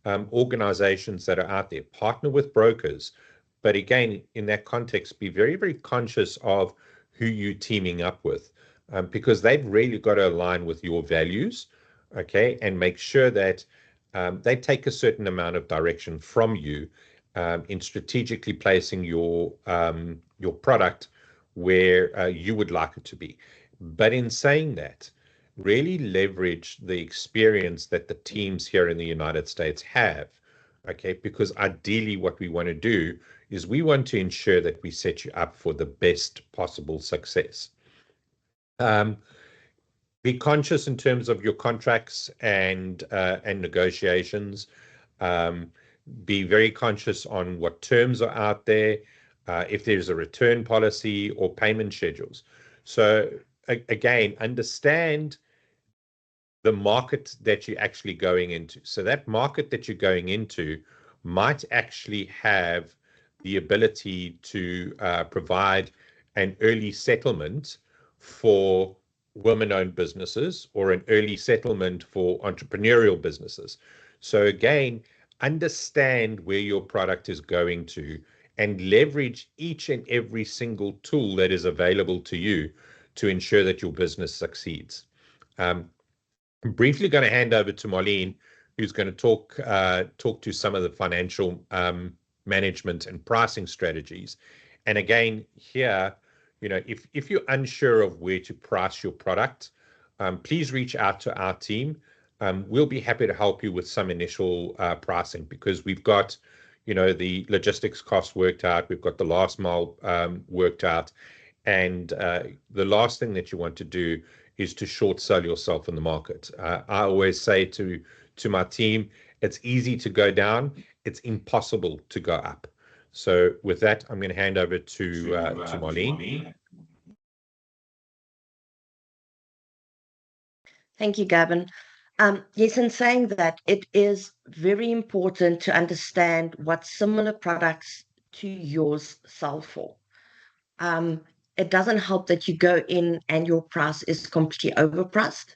organizations that are out there. Partner with brokers, but again, in that context, be very, very conscious of who you're teaming up with, because they've really got to align with your values, okay, and make sure that they take a certain amount of direction from you in strategically placing your product where you would like it to be. But in saying that, really leverage the experience that the teams here in the United States have, okay? Because ideally what we want to do is we want to ensure that we set you up for the best possible success. Be conscious in terms of your contracts and negotiations. Be very conscious on what terms are out there, if there's a return policy or payment schedules. So again, understand the market that you're actually going into. So that market that you're going into might actually have the ability to provide an early settlement for women-owned businesses or an early settlement for entrepreneurial businesses. So again, understand where your product is going to and leverage each and every single tool that is available to you to ensure that your business succeeds. I'm briefly going to hand over to Marlene, who's going to talk to some of the financial management and pricing strategies. And again, here, if you're unsure of where to price your product, please reach out to our team. We'll be happy to help you with some initial pricing, because we've got, the logistics costs worked out. We've got the last mile worked out. And the last thing that you want to do is to short sell yourself in the market. I always say to my team, it's easy to go down. It's impossible to go up. So with that, I'm going to hand over to Marlene. Thank you, Gavin. Yes, in saying that, it is very important to understand what similar products to yours sell for. It doesn't help that you go in and your price is completely overpriced.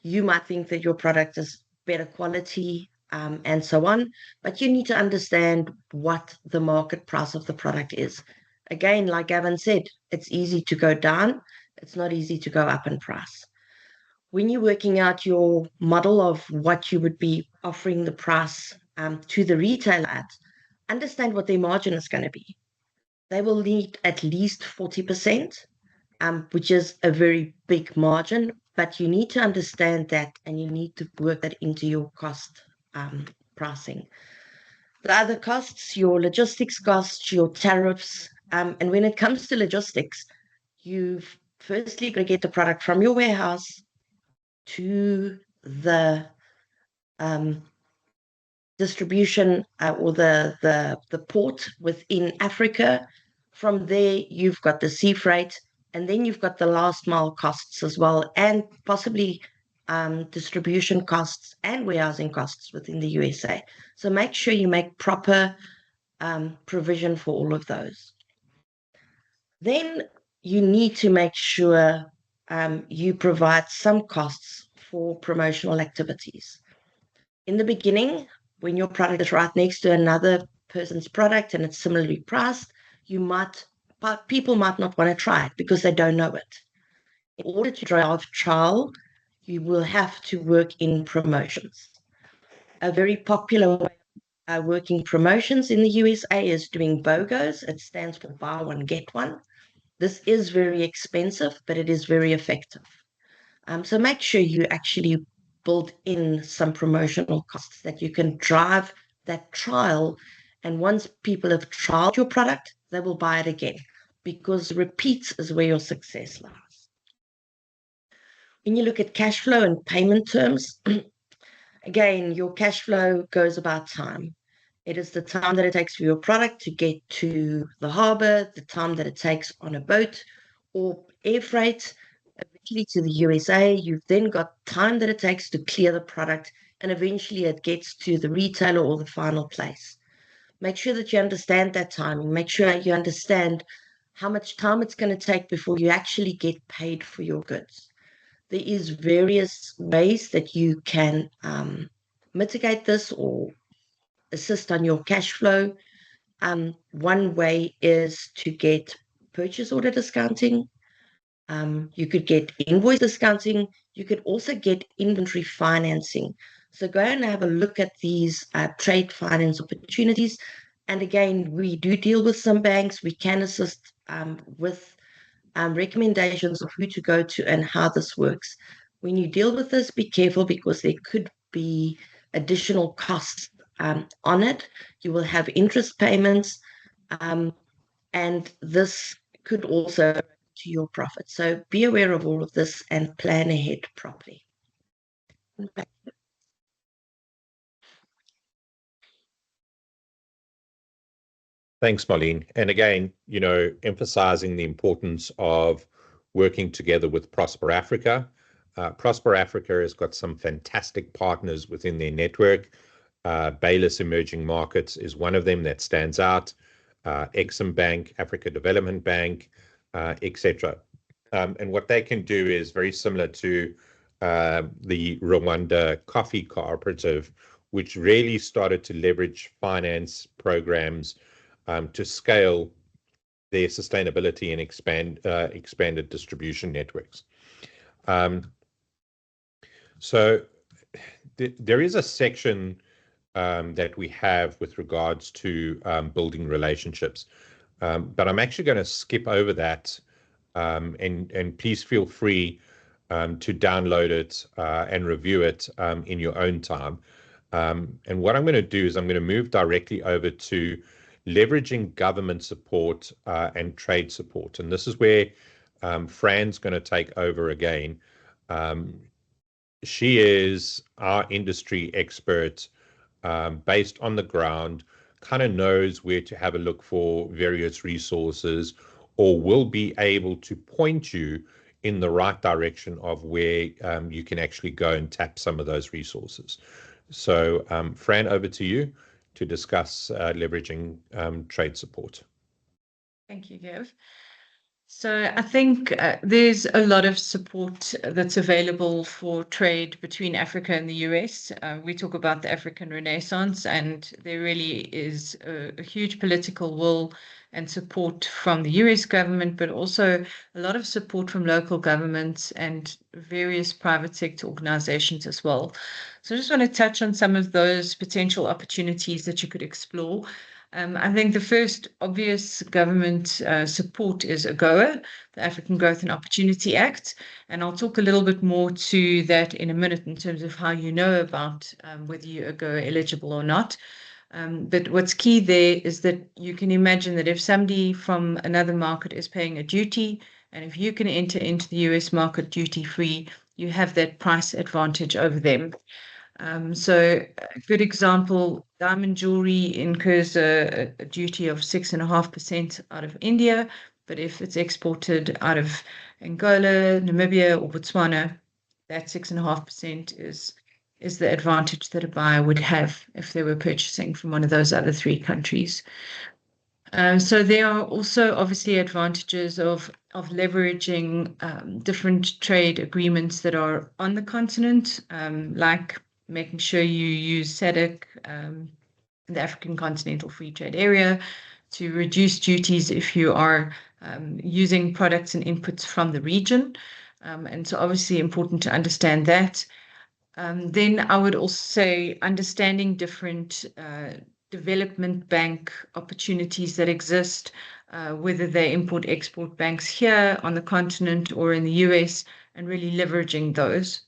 You might think that your product is better quality and so on, but you need to understand what the market price of the product is. Again, like Gavin said, it's easy to go down. It's not easy to go up in price. When you're working out your model of what you would be offering the price to the retailer at, understand what their margin is going to be. They will need at least 40%, which is a very big margin, but you need to understand that and you need to work that into your cost pricing. The other costs, your logistics costs, your tariffs, and when it comes to logistics, you've firstly got to get the product from your warehouse to the distribution or the port within Africa. From there, you've got the sea freight, and then you've got the last mile costs as well, and possibly distribution costs and warehousing costs within the USA. So make sure you make proper provision for all of those. Then you need to make sure you provide some costs for promotional activities. In the beginning, when your product is right next to another person's product and it's similarly priced, people might not want to try it because they don't know it. In order to drive trial, you will have to work in promotions. A very popular way of working promotions in the USA is doing BOGOs. It stands for buy one, get one. This is very expensive, but it is very effective. So make sure you actually build in some promotional costs that you can drive that trial. And once people have trialed your product, they will buy it again, because repeats is where your success lies. When you look at cash flow and payment terms, again, your cash flow goes about time. It is the time that it takes for your product to get to the harbor, the time that it takes on a boat or air freight, eventually to the USA. You've then got time that it takes to clear the product, and eventually it gets to the retailer or the final place. Make sure that you understand that timing. Make sure you understand how much time it's going to take before you actually get paid for your goods. There is various ways that you can mitigate this or assist on your cash flow. One way is to get purchase order discounting. You could get invoice discounting. You could also get inventory financing. So go and have a look at these trade finance opportunities. And again, we do deal with some banks. We can assist with recommendations of who to go to and how this works. When you deal with this, be careful, because there could be additional costs on it. You will have interest payments, and this could also to your profit. So be aware of all of this and plan ahead properly. Thanks, Marlene. And again, emphasizing the importance of working together with Prosper Africa. Prosper Africa has got some fantastic partners within their network. Bayless Emerging Markets is one of them that stands out. Exim Bank, Africa Development Bank, etc. And what they can do is very similar to the Rwanda Coffee Cooperative, which really started to leverage finance programs to scale their sustainability and expanded distribution networks. So there is a section that we have with regards to building relationships, but I'm actually going to skip over that, and please feel free to download it and review it in your own time. And what I'm going to do is I'm going to move directly over to leveraging government support and trade support. And this is where Fran's going to take over again. She is our industry expert, based on the ground, kind of knows where to have a look for various resources, or will be able to point you in the right direction of where you can actually go and tap some of those resources. So Fran, over to you to discuss leveraging trade support. Thank you, Gav. So I think there's a lot of support that's available for trade between Africa and the US. We talk about the African Renaissance, and there really is a huge political will and support from the US government, but also a lot of support from local governments and various private sector organizations as well. So I just want to touch on some of those potential opportunities that you could explore. I think the first obvious government support is AGOA, the African Growth and Opportunity Act, and I'll talk a little bit more to that in a minute in terms of how you know about whether you're AGOA eligible or not. But what's key there is that you can imagine that if somebody from another market is paying a duty, and if you can enter into the US market duty-free, you have that price advantage over them. So a good example, diamond jewelry incurs a duty of 6.5% out of India, but if it's exported out of Angola, Namibia, or Botswana, that 6.5% is the advantage that a buyer would have if they were purchasing from one of those other 3 countries. So there are also obviously advantages of leveraging different trade agreements that are on the continent, like making sure you use SADC, the African Continental Free Trade Area, to reduce duties if you are using products and inputs from the region. And so obviously important to understand that. Then I would also say understanding different development bank opportunities that exist, whether they're import-export banks here on the continent or in the US, and really leveraging those.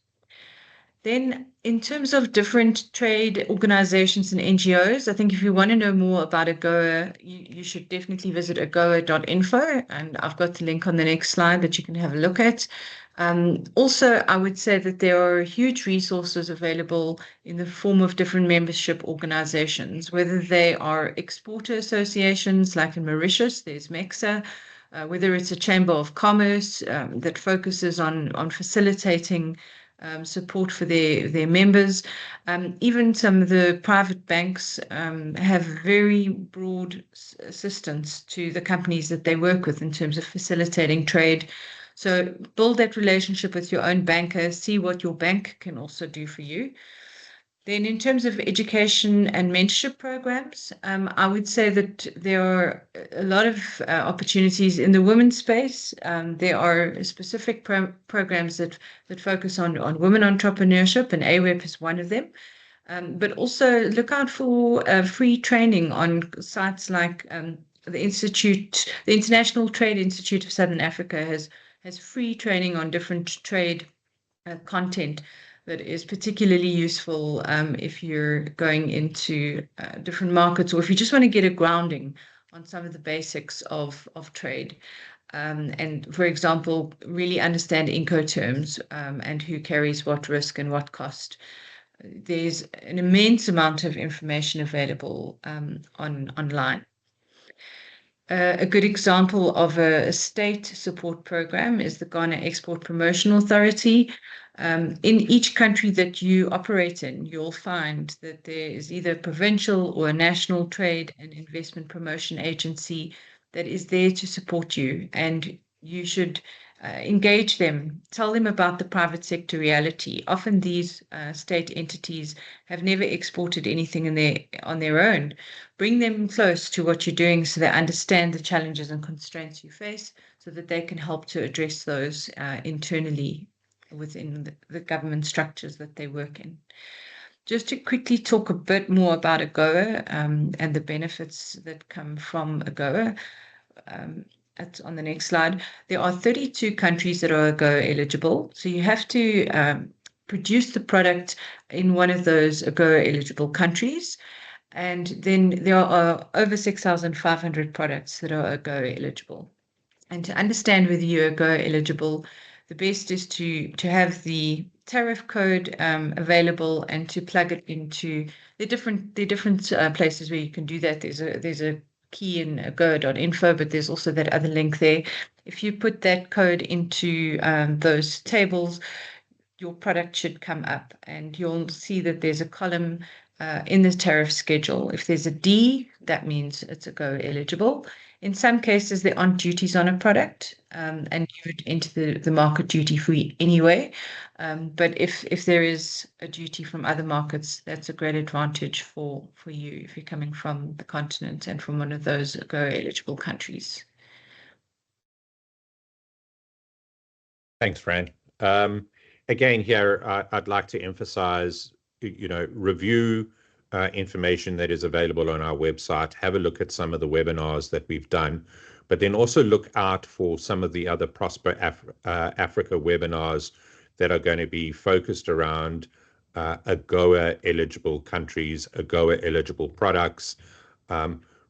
Then in terms of different trade organizations and NGOs, I think if you want to know more about AGOA, you should definitely visit agoa.info, and I've got the link on the next slide that you can have a look at. Also, I would say that there are huge resources available in the form of different membership organizations, whether they are exporter associations like in Mauritius, there's MEXA, whether it's a chamber of commerce that focuses on facilitating support for their members. Even some of the private banks have very broad assistance to the companies that they work with in terms of facilitating trade. So build that relationship with your own banker, see what your bank can also do for you. Then in terms of education and mentorship programs, I would say that there are a lot of opportunities in the women's space. There are specific programs that focus on women entrepreneurship, and AWEP is one of them. But also look out for free training on sites like the International Trade Institute of Southern Africa has free training on different trade content that is particularly useful if you're going into different markets, or if you just want to get a grounding on some of the basics of trade. And for example, really understand Incoterms and who carries what risk and what cost. There's an immense amount of information available online. A good example of a state support program is the Ghana Export Promotion Authority. In each country that you operate in, you'll find that there is either a provincial or a national trade and investment promotion agency that is there to support you, and you should engage them, tell them about the private sector reality. Often these state entities have never exported anything on their own. Bring them close to what you're doing so they understand the challenges and constraints you face, so that they can help to address those internally within the government structures that they work in. Just to quickly talk a bit more about AGOA and the benefits that come from AGOA. On the next slide, there are 32 countries that are AGOA eligible. So you have to produce the product in one of those AGOA eligible countries. And then there are over 6,500 products that are AGOA eligible. And to understand whether you're AGOA eligible, the best is to have the tariff code available and to plug it into the different places where you can do that. There's a key in agoa.info, but there's also that other link there. If you put that code into those tables, your product should come up, and you'll see that there's a column in the tariff schedule. If there's a D, that means it's AGOA eligible. In some cases, there aren't duties on a product, and you would enter the market duty free anyway. But if there is a duty from other markets, that's a great advantage for you if you're coming from the continent and from one of those AGOA eligible countries. Thanks, Fran. Again, here I'd like to emphasize, review information that is available on our website. Have a look at some of the webinars that we've done, but then also look out for some of the other Prosper Africa webinars that are going to be focused around AGOA eligible countries, AGOA eligible products.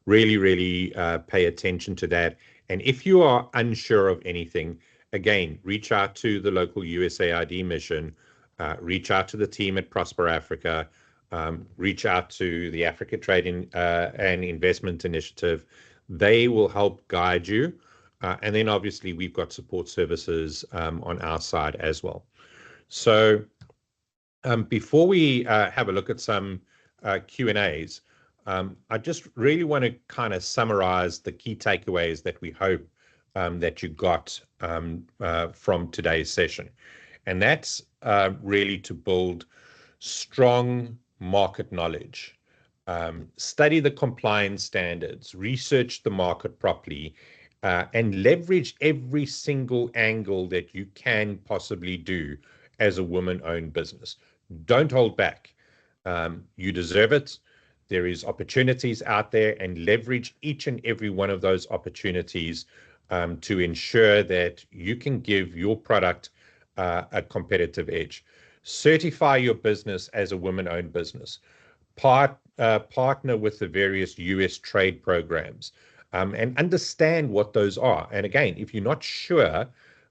Really pay attention to that. And if you are unsure of anything, again, reach out to the local USAID mission, reach out to the team at Prosper Africa, reach out to the Africa Trade and Investment Initiative. They will help guide you. And then obviously we've got support services on our side as well. So before we have a look at some Q&As, I just really want to kind of summarize the key takeaways that we hope that you got from today's session. And that's really to build strong market knowledge, study the compliance standards, research the market properly, and leverage every single angle that you can possibly do as a woman-owned business. Don't hold back. You deserve it. There is opportunities out there, and leverage each and every one of those opportunities to ensure that you can give your product a competitive edge. Certify your business as a woman-owned business. Partner with the various US trade programs and understand what those are. And again, if you're not sure,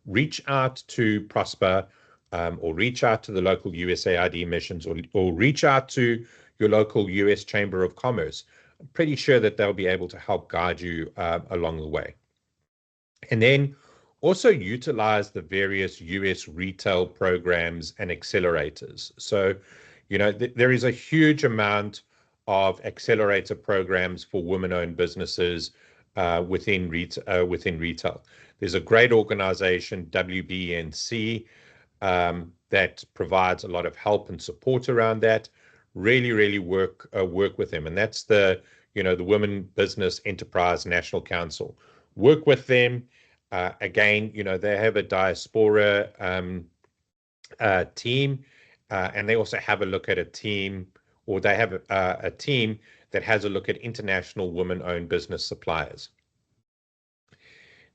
reach out to Prosper or reach out to the local USAID missions or reach out to your local US Chamber of Commerce. I'm pretty sure that they'll be able to help guide you along the way. And then also utilize the various US retail programs and accelerators. So, there is a huge amount of accelerator programs for women-owned businesses within retail. There's a great organization, WBNC, that provides a lot of help and support around that. Really work with them, and that's the Women Business Enterprise National Council. Work with them. Again, they have a diaspora team, and they also have a look at a team, or they have a team that has a look at international women-owned business suppliers.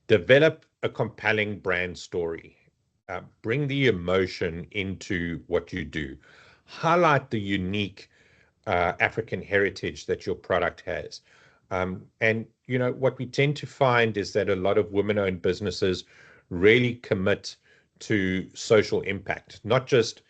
Develop a compelling brand story. Bring the emotion into what you do. Highlight the unique African heritage that your product has. And what we tend to find is that a lot of women-owned businesses really commit to social impact, not just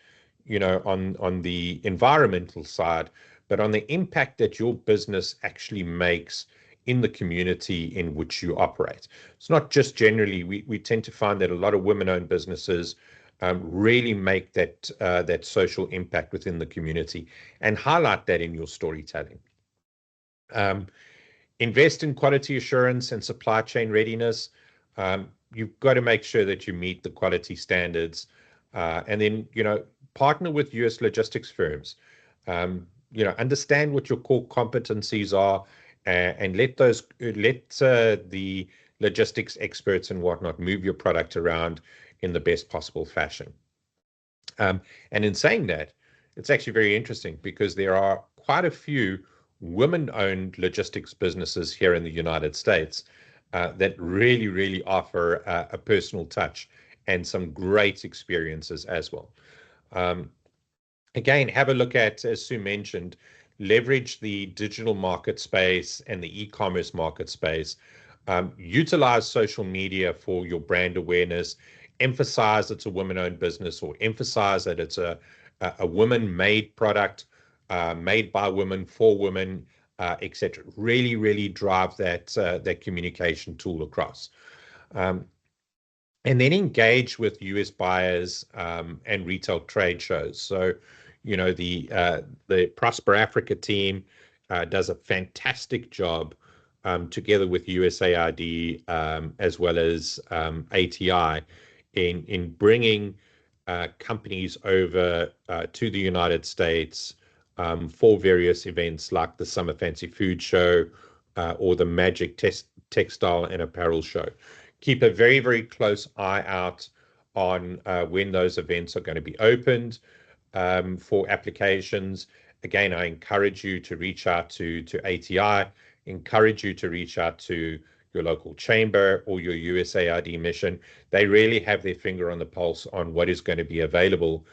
on the environmental side, but on the impact that your business actually makes in the community in which you operate. It's not just generally. We tend to find that a lot of women-owned businesses really make that social impact within the community, and highlight that in your storytelling. Invest in quality assurance and supply chain readiness. You've got to make sure that you meet the quality standards, and then partner with US logistics firms. Understand what your core competencies are, and let the logistics experts and whatnot move your product around in the best possible fashion. And in saying that, it's actually very interesting because there are quite a few women-owned logistics businesses here in the United States that really offer a personal touch and some great experiences as well. Again, have a look at, as Sue mentioned, leverage the digital market space and the e-commerce market space. Utilize social media for your brand awareness. Emphasize it's a women-owned business, or emphasize that it's a woman-made product, made by women for women, etc. Really drive that communication tool across. And then engage with US buyers and retail trade shows. So, the Prosper Africa team does a fantastic job together with USAID as well as ATI in bringing companies over to the United States for various events like the Summer Fancy Food Show or the Magic Textile and Apparel Show. Keep a very close eye out on when those events are going to be opened for applications. Again, I encourage you to reach out to ATI, encourage you to reach out to your local chamber or your USAID mission. They really have their finger on the pulse on what is going to be available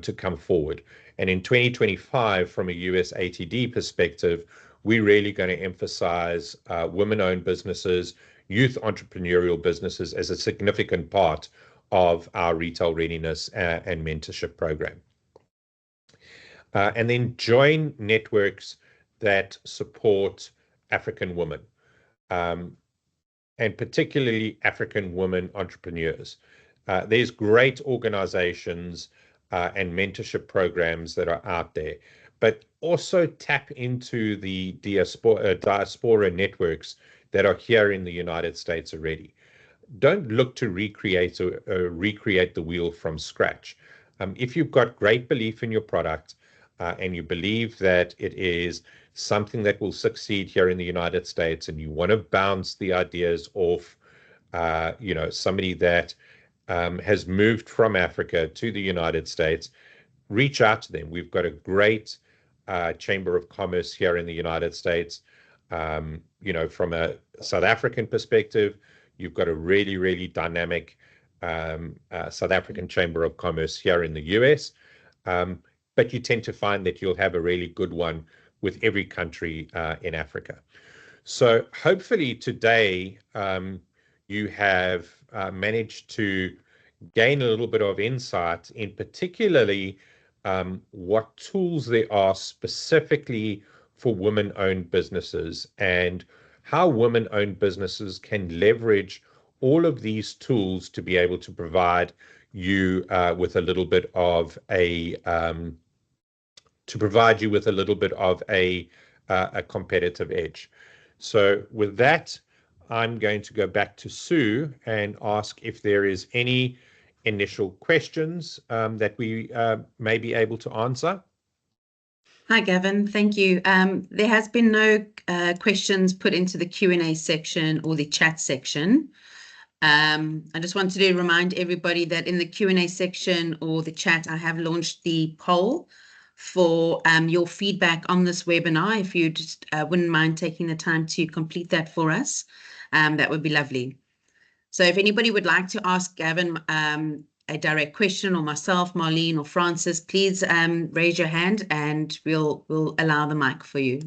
to come forward. And in 2025, from a USATD perspective, we're really going to emphasize women-owned businesses, youth entrepreneurial businesses as a significant part of our retail readiness and mentorship program. And then join networks that support African women, and particularly African women entrepreneurs. There's great organizations and mentorship programs that are out there, but also tap into the diaspora networks that are here in the United States already. Don't look to recreate the wheel from scratch. If you've got great belief in your product and you believe that it is something that will succeed here in the United States, and you want to bounce the ideas off, somebody that has moved from Africa to the United States, reach out to them. We've got a great Chamber of Commerce here in the United States. From a South African perspective, you've got a really, really dynamic South African Chamber of Commerce here in the US. But you tend to find that you'll have a really good one with every country in Africa. So hopefully today you have managed to gain a little bit of insight in particularly what tools there are specifically for women-owned businesses and how women-owned businesses can leverage all of these tools to be able to provide you with a little bit of a competitive edge. So with that, I'm going to go back to Sue and ask if there is any initial questions that we may be able to answer. Hi, Gavin. Thank you. There has been no questions put into the Q&A section or the chat section. I just wanted to remind everybody that in the Q&A section or the chat, I have launched the poll for your feedback on this webinar. If you just wouldn't mind taking the time to complete that for us, that would be lovely. So if anybody would like to ask Gavin a direct question, or myself, Marlene, or Francis, please raise your hand and we'll allow the mic for you.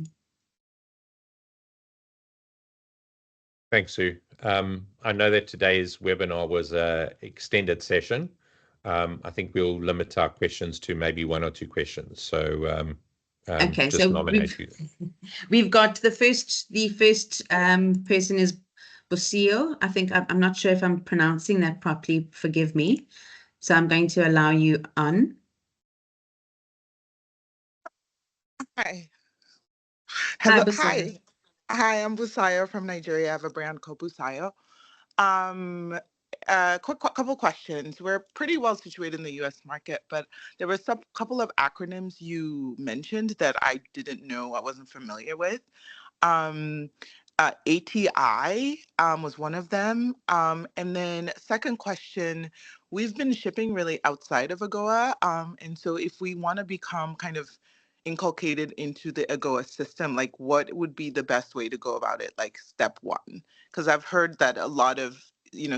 Thanks, Sue. I know that today's webinar was an extended session. I think we'll limit our questions to maybe 1 or 2 questions. So okay, just so nominate you. We've got the first person is Busio. I think I'm not sure if I'm pronouncing that properly. Forgive me. So I'm going to allow you on. Hi. Hi, Hello. Busio. Hi, I'm Busayo from Nigeria. I have a brand called Busayo. Couple questions. We're pretty well situated in the US market, but there were some couple of acronyms you mentioned that I didn't know, I wasn't familiar with. ATI was one of them. And then second question, we've been shipping really outside of AGOA. And so if we want to become kind of inculcated into the AGOA system, like what would be the best way to go about it, like step one? Because I've heard that a lot of,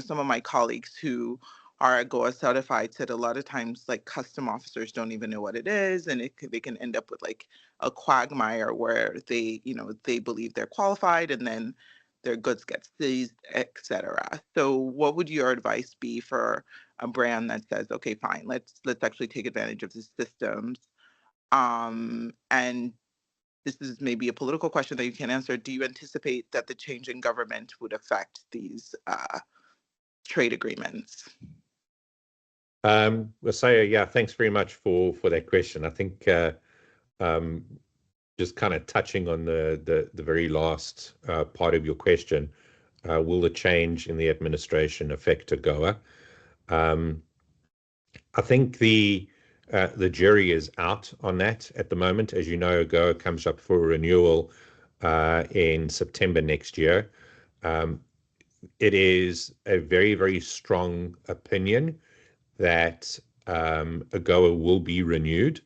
some of my colleagues who are AGOA certified said a lot of times like custom officers don't even know what it is, and they can end up with like a quagmire where they believe they're qualified and then their goods get seized, etc. So what would your advice be for a brand that says, okay, fine, let's actually take advantage of these systems? And this is maybe a political question that you can't answer. Do you anticipate that the change in government would affect these trade agreements? Wasaya, yeah, thanks very much for that question. I think just kind of touching on the very last part of your question, will the change in the administration affect AGOA? I think the jury is out on that at the moment. As you know, AGOA comes up for renewal in September next year. It is a very, very strong opinion that AGOA will be renewed.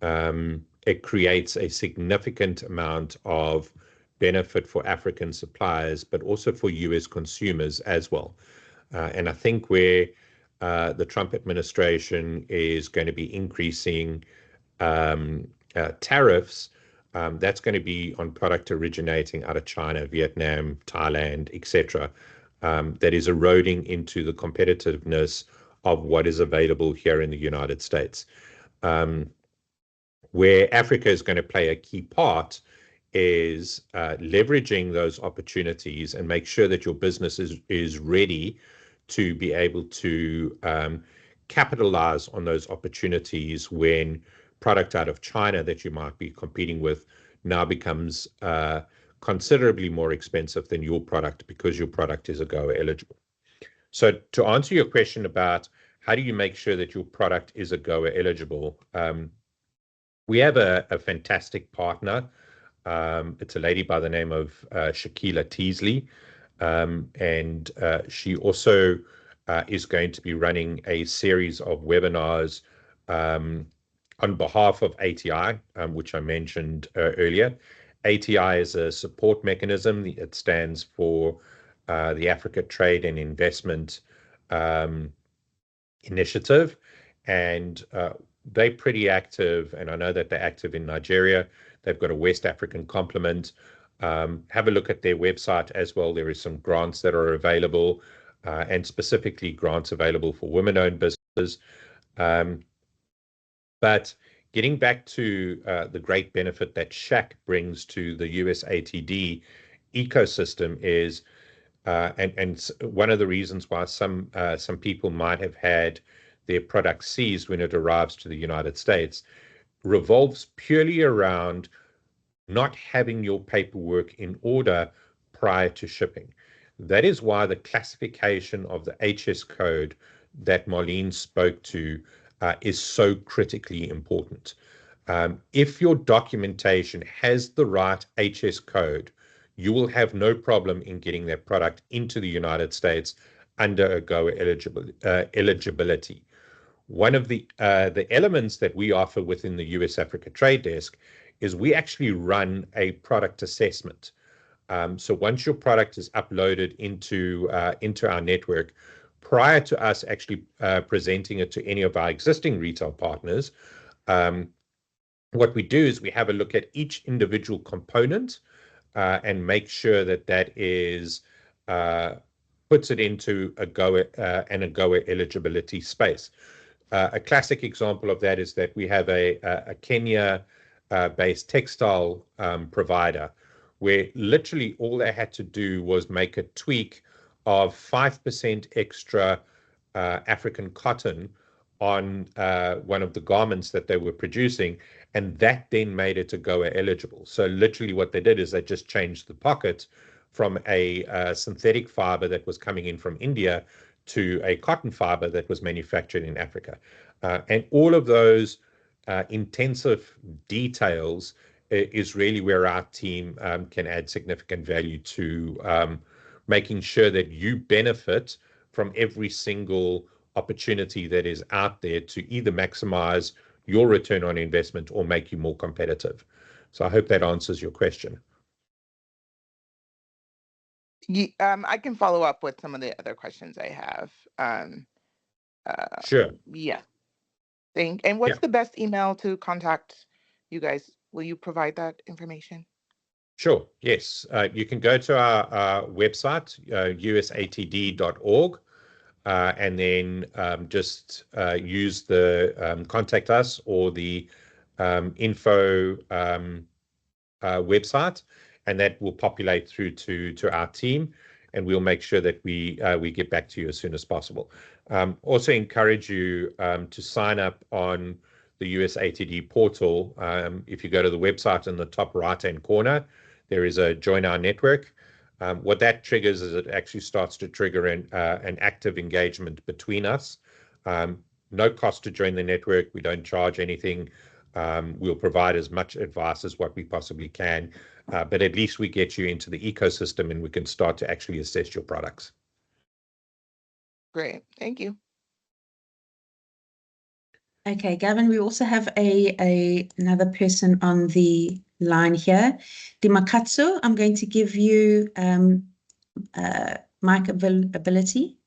It creates a significant amount of benefit for African suppliers, but also for US consumers as well. And I think where the Trump administration is going to be increasing tariffs, that's going to be on product originating out of China, Vietnam, Thailand, etc. that is eroding into the competitiveness of what is available here in the United States. Where Africa is going to play a key part is leveraging those opportunities and make sure that your business is ready to be able to capitalize on those opportunities when product out of China that you might be competing with now becomes considerably more expensive than your product because your product is AGOA eligible. So to answer your question about how do you make sure that your product is AGOA eligible, we have a fantastic partner. It's a lady by the name of Shakila Teasley, and she also is going to be running a series of webinars on behalf of ATI, which I mentioned earlier. ATI is a support mechanism. It stands for the Africa Trade and Investment Initiative, and they're pretty active, and I know that they're active in Nigeria. They've got a West African complement. Have a look at their website as well. There is some grants that are available, and specifically grants available for women-owned businesses. But getting back to the great benefit that SHAC brings to the USATD ecosystem is, and one of the reasons why some people might have had their product seized when it arrives to the United States revolves purely around not having your paperwork in order prior to shipping. That is why the classification of the HS code that Marlene spoke to is so critically important. If your documentation has the right HS code, you will have no problem in getting that product into the United States under AGOA eligibility. One of the elements that we offer within the US Africa Trade Desk is we actually run a product assessment. So once your product is uploaded into our network, prior to us actually presenting it to any of our existing retail partners, what we do is we have a look at each individual component and make sure that that is puts it into AGOA and AGOA eligibility space. A classic example of that is that we have a Kenya-based textile provider where literally all they had to do was make a tweak of 5% extra African cotton on one of the garments that they were producing, and that then made it AGOA eligible. So literally what they did is they just changed the pocket from a synthetic fiber that was coming in from India to a cotton fiber that was manufactured in Africa. And all of those intensive details is really where our team can add significant value to making sure that you benefit from every single opportunity that is out there to either maximize your return on investment or make you more competitive. So I hope that answers your question. I can follow up with some of the other questions I have. Sure. Yeah. And what's the best email to contact you guys? Will you provide that information? Sure. Yes. You can go to our website, usatd.org, and then just use the contact us or the info website, and that will populate through to our team, and we'll make sure that we get back to you as soon as possible. Also encourage you to sign up on the USATD portal. If you go to the website in the top right-hand corner, there is a join our network. What that triggers is it actually starts to trigger an active engagement between us. No cost to join the network. We don't charge anything. We'll provide as much advice as what we possibly can, but at least we get you into the ecosystem and we can start to actually assess your products. Great. Thank you. Okay, Gavin, we also have another person on the line here. Dimakatsu, I'm going to give you mic availability.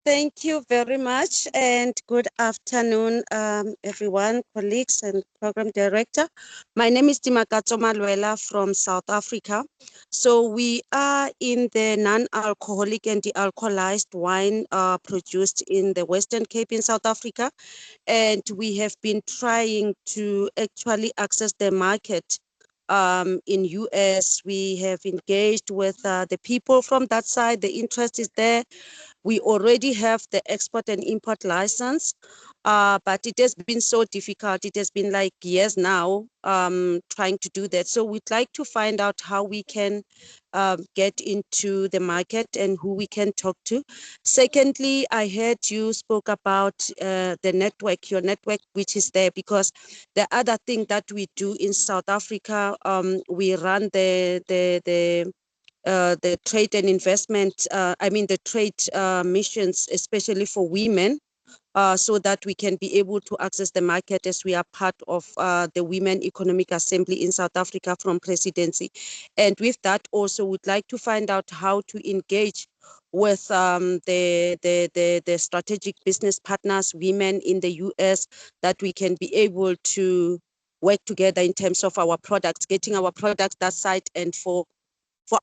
Thank you very much, and good afternoon, everyone, colleagues and program director. My name is Timakatso Malwela from South Africa. So we are in the non-alcoholic and de-alcoholized wine produced in the Western Cape in South Africa. And we have been trying to actually access the market in US. We have engaged with the people from that side. The interest is there. We already have the export and import license, but it has been so difficult. It has been like years now trying to do that. So we'd like to find out how we can get into the market and who we can talk to. Secondly, I heard you spoke about the network, your network, which is there, because the other thing that we do in South Africa, we run the trade and investment, the trade missions, especially for women, so that we can be able to access the market, as we are part of the Women Economic Assembly in South Africa from presidency. And with that also would like to find out how to engage with the strategic business partners, women in the US, that we can be able to work together in terms of our products, getting our products that side, and for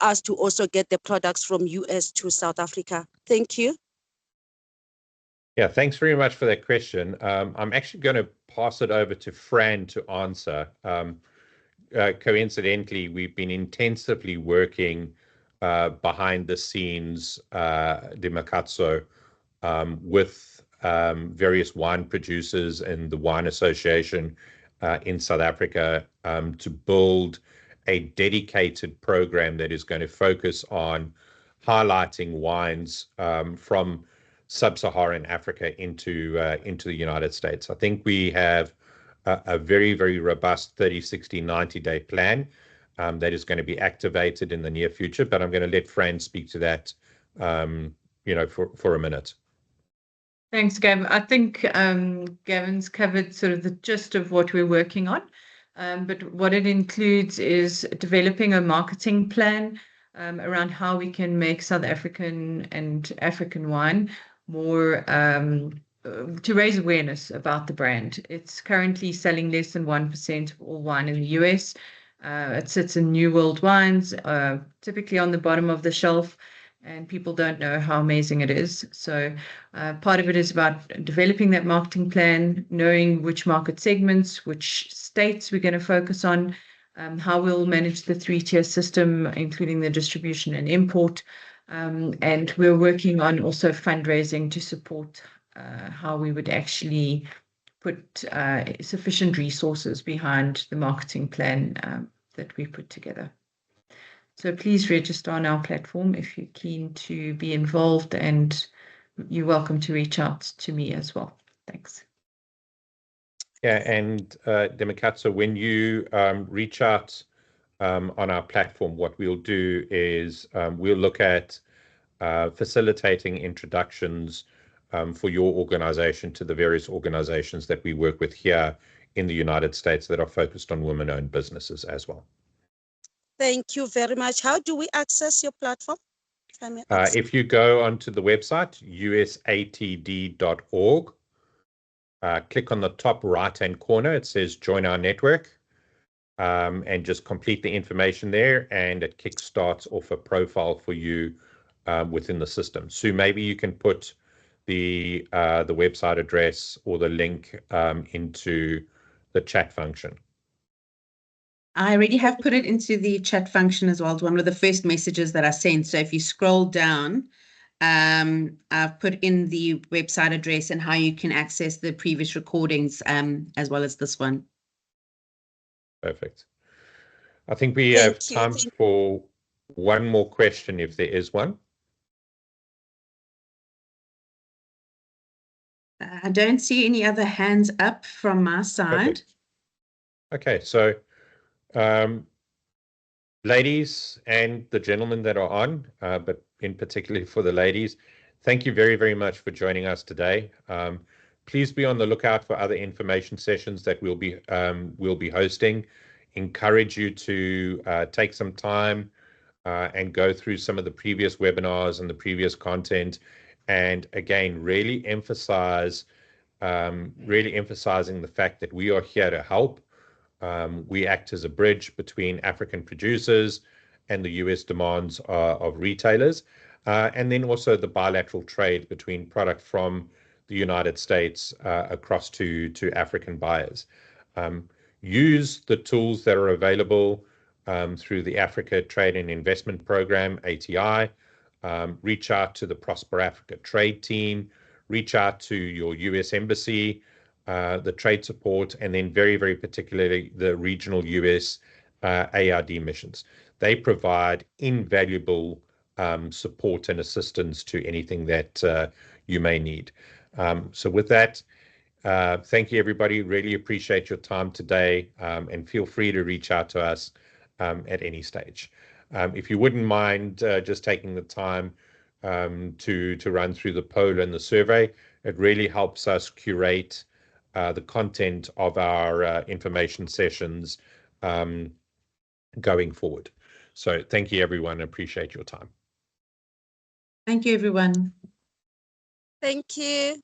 us to also get the products from US to South Africa. Thank you. Yeah, thanks very much for that question. I'm actually going to pass it over to Fran to answer. Coincidentally, we've been intensively working behind the scenes, de Makatso, with various wine producers and the Wine Association in South Africa to build a dedicated program that is going to focus on highlighting wines from sub-Saharan Africa into the United States. I think we have a very, very robust 30, 60, 90-day plan that is going to be activated in the near future, but I'm going to let Fran speak to that for a minute. Thanks, Gavin. I think Gavin's covered sort of the gist of what we're working on. But what it includes is developing a marketing plan around how we can make South African and African wine more, to raise awareness about the brand. It's currently selling less than 1% of all wine in the US. It sits in New World wines, typically on the bottom of the shelf, and people don't know how amazing it is. So part of it is about developing that marketing plan, knowing which market segments, which states we're going to focus on, how we'll manage the 3-tier system, including the distribution and import. And we're working on also fundraising to support how we would actually put sufficient resources behind the marketing plan that we put together. So please register on our platform if you're keen to be involved, and you're welcome to reach out to me as well. Thanks. Yeah, and de Makatso, when you reach out on our platform, what we'll do is we'll look at facilitating introductions for your organization to the various organizations that we work with here in the United States that are focused on women-owned businesses as well. Thank you very much. How do we access your platform? If you go onto the website, usatd.org, click on the top right-hand corner, it says join our network, and just complete the information there, and it kickstarts off a profile for you within the system. So maybe you can put the website address or the link into the chat function. I already have put it into the chat function as well. It's one of the first messages that I sent. So if you scroll down, I've put in the website address and how you can access the previous recordings as well as this one. Perfect. I think we have time for one more question if there is one. I don't see any other hands up from my side. Perfect. Okay, so ladies and the gentlemen that are on, but in particular for the ladies, thank you very, very much for joining us today. Please be on the lookout for other information sessions that we'll be hosting. Encourage you to take some time and go through some of the previous webinars and the previous content And again, really emphasizing the fact that we are here to help. We act as a bridge between African producers and the US demands of retailers, and then also the bilateral trade between product from the United States across to African buyers. Use the tools that are available through the Africa Trade and Investment Program, ATI. Reach out to the Prosper Africa Trade Team, reach out to your US Embassy, the trade support, and then very, very particularly the regional US ARD missions. They provide invaluable support and assistance to anything that you may need. So with that, thank you, everybody. Really appreciate your time today, and feel free to reach out to us at any stage. If you wouldn't mind just taking the time to run through the poll and the survey, it really helps us curate the content of our information sessions going forward. So thank you, everyone. Appreciate your time. Thank you, everyone. Thank you.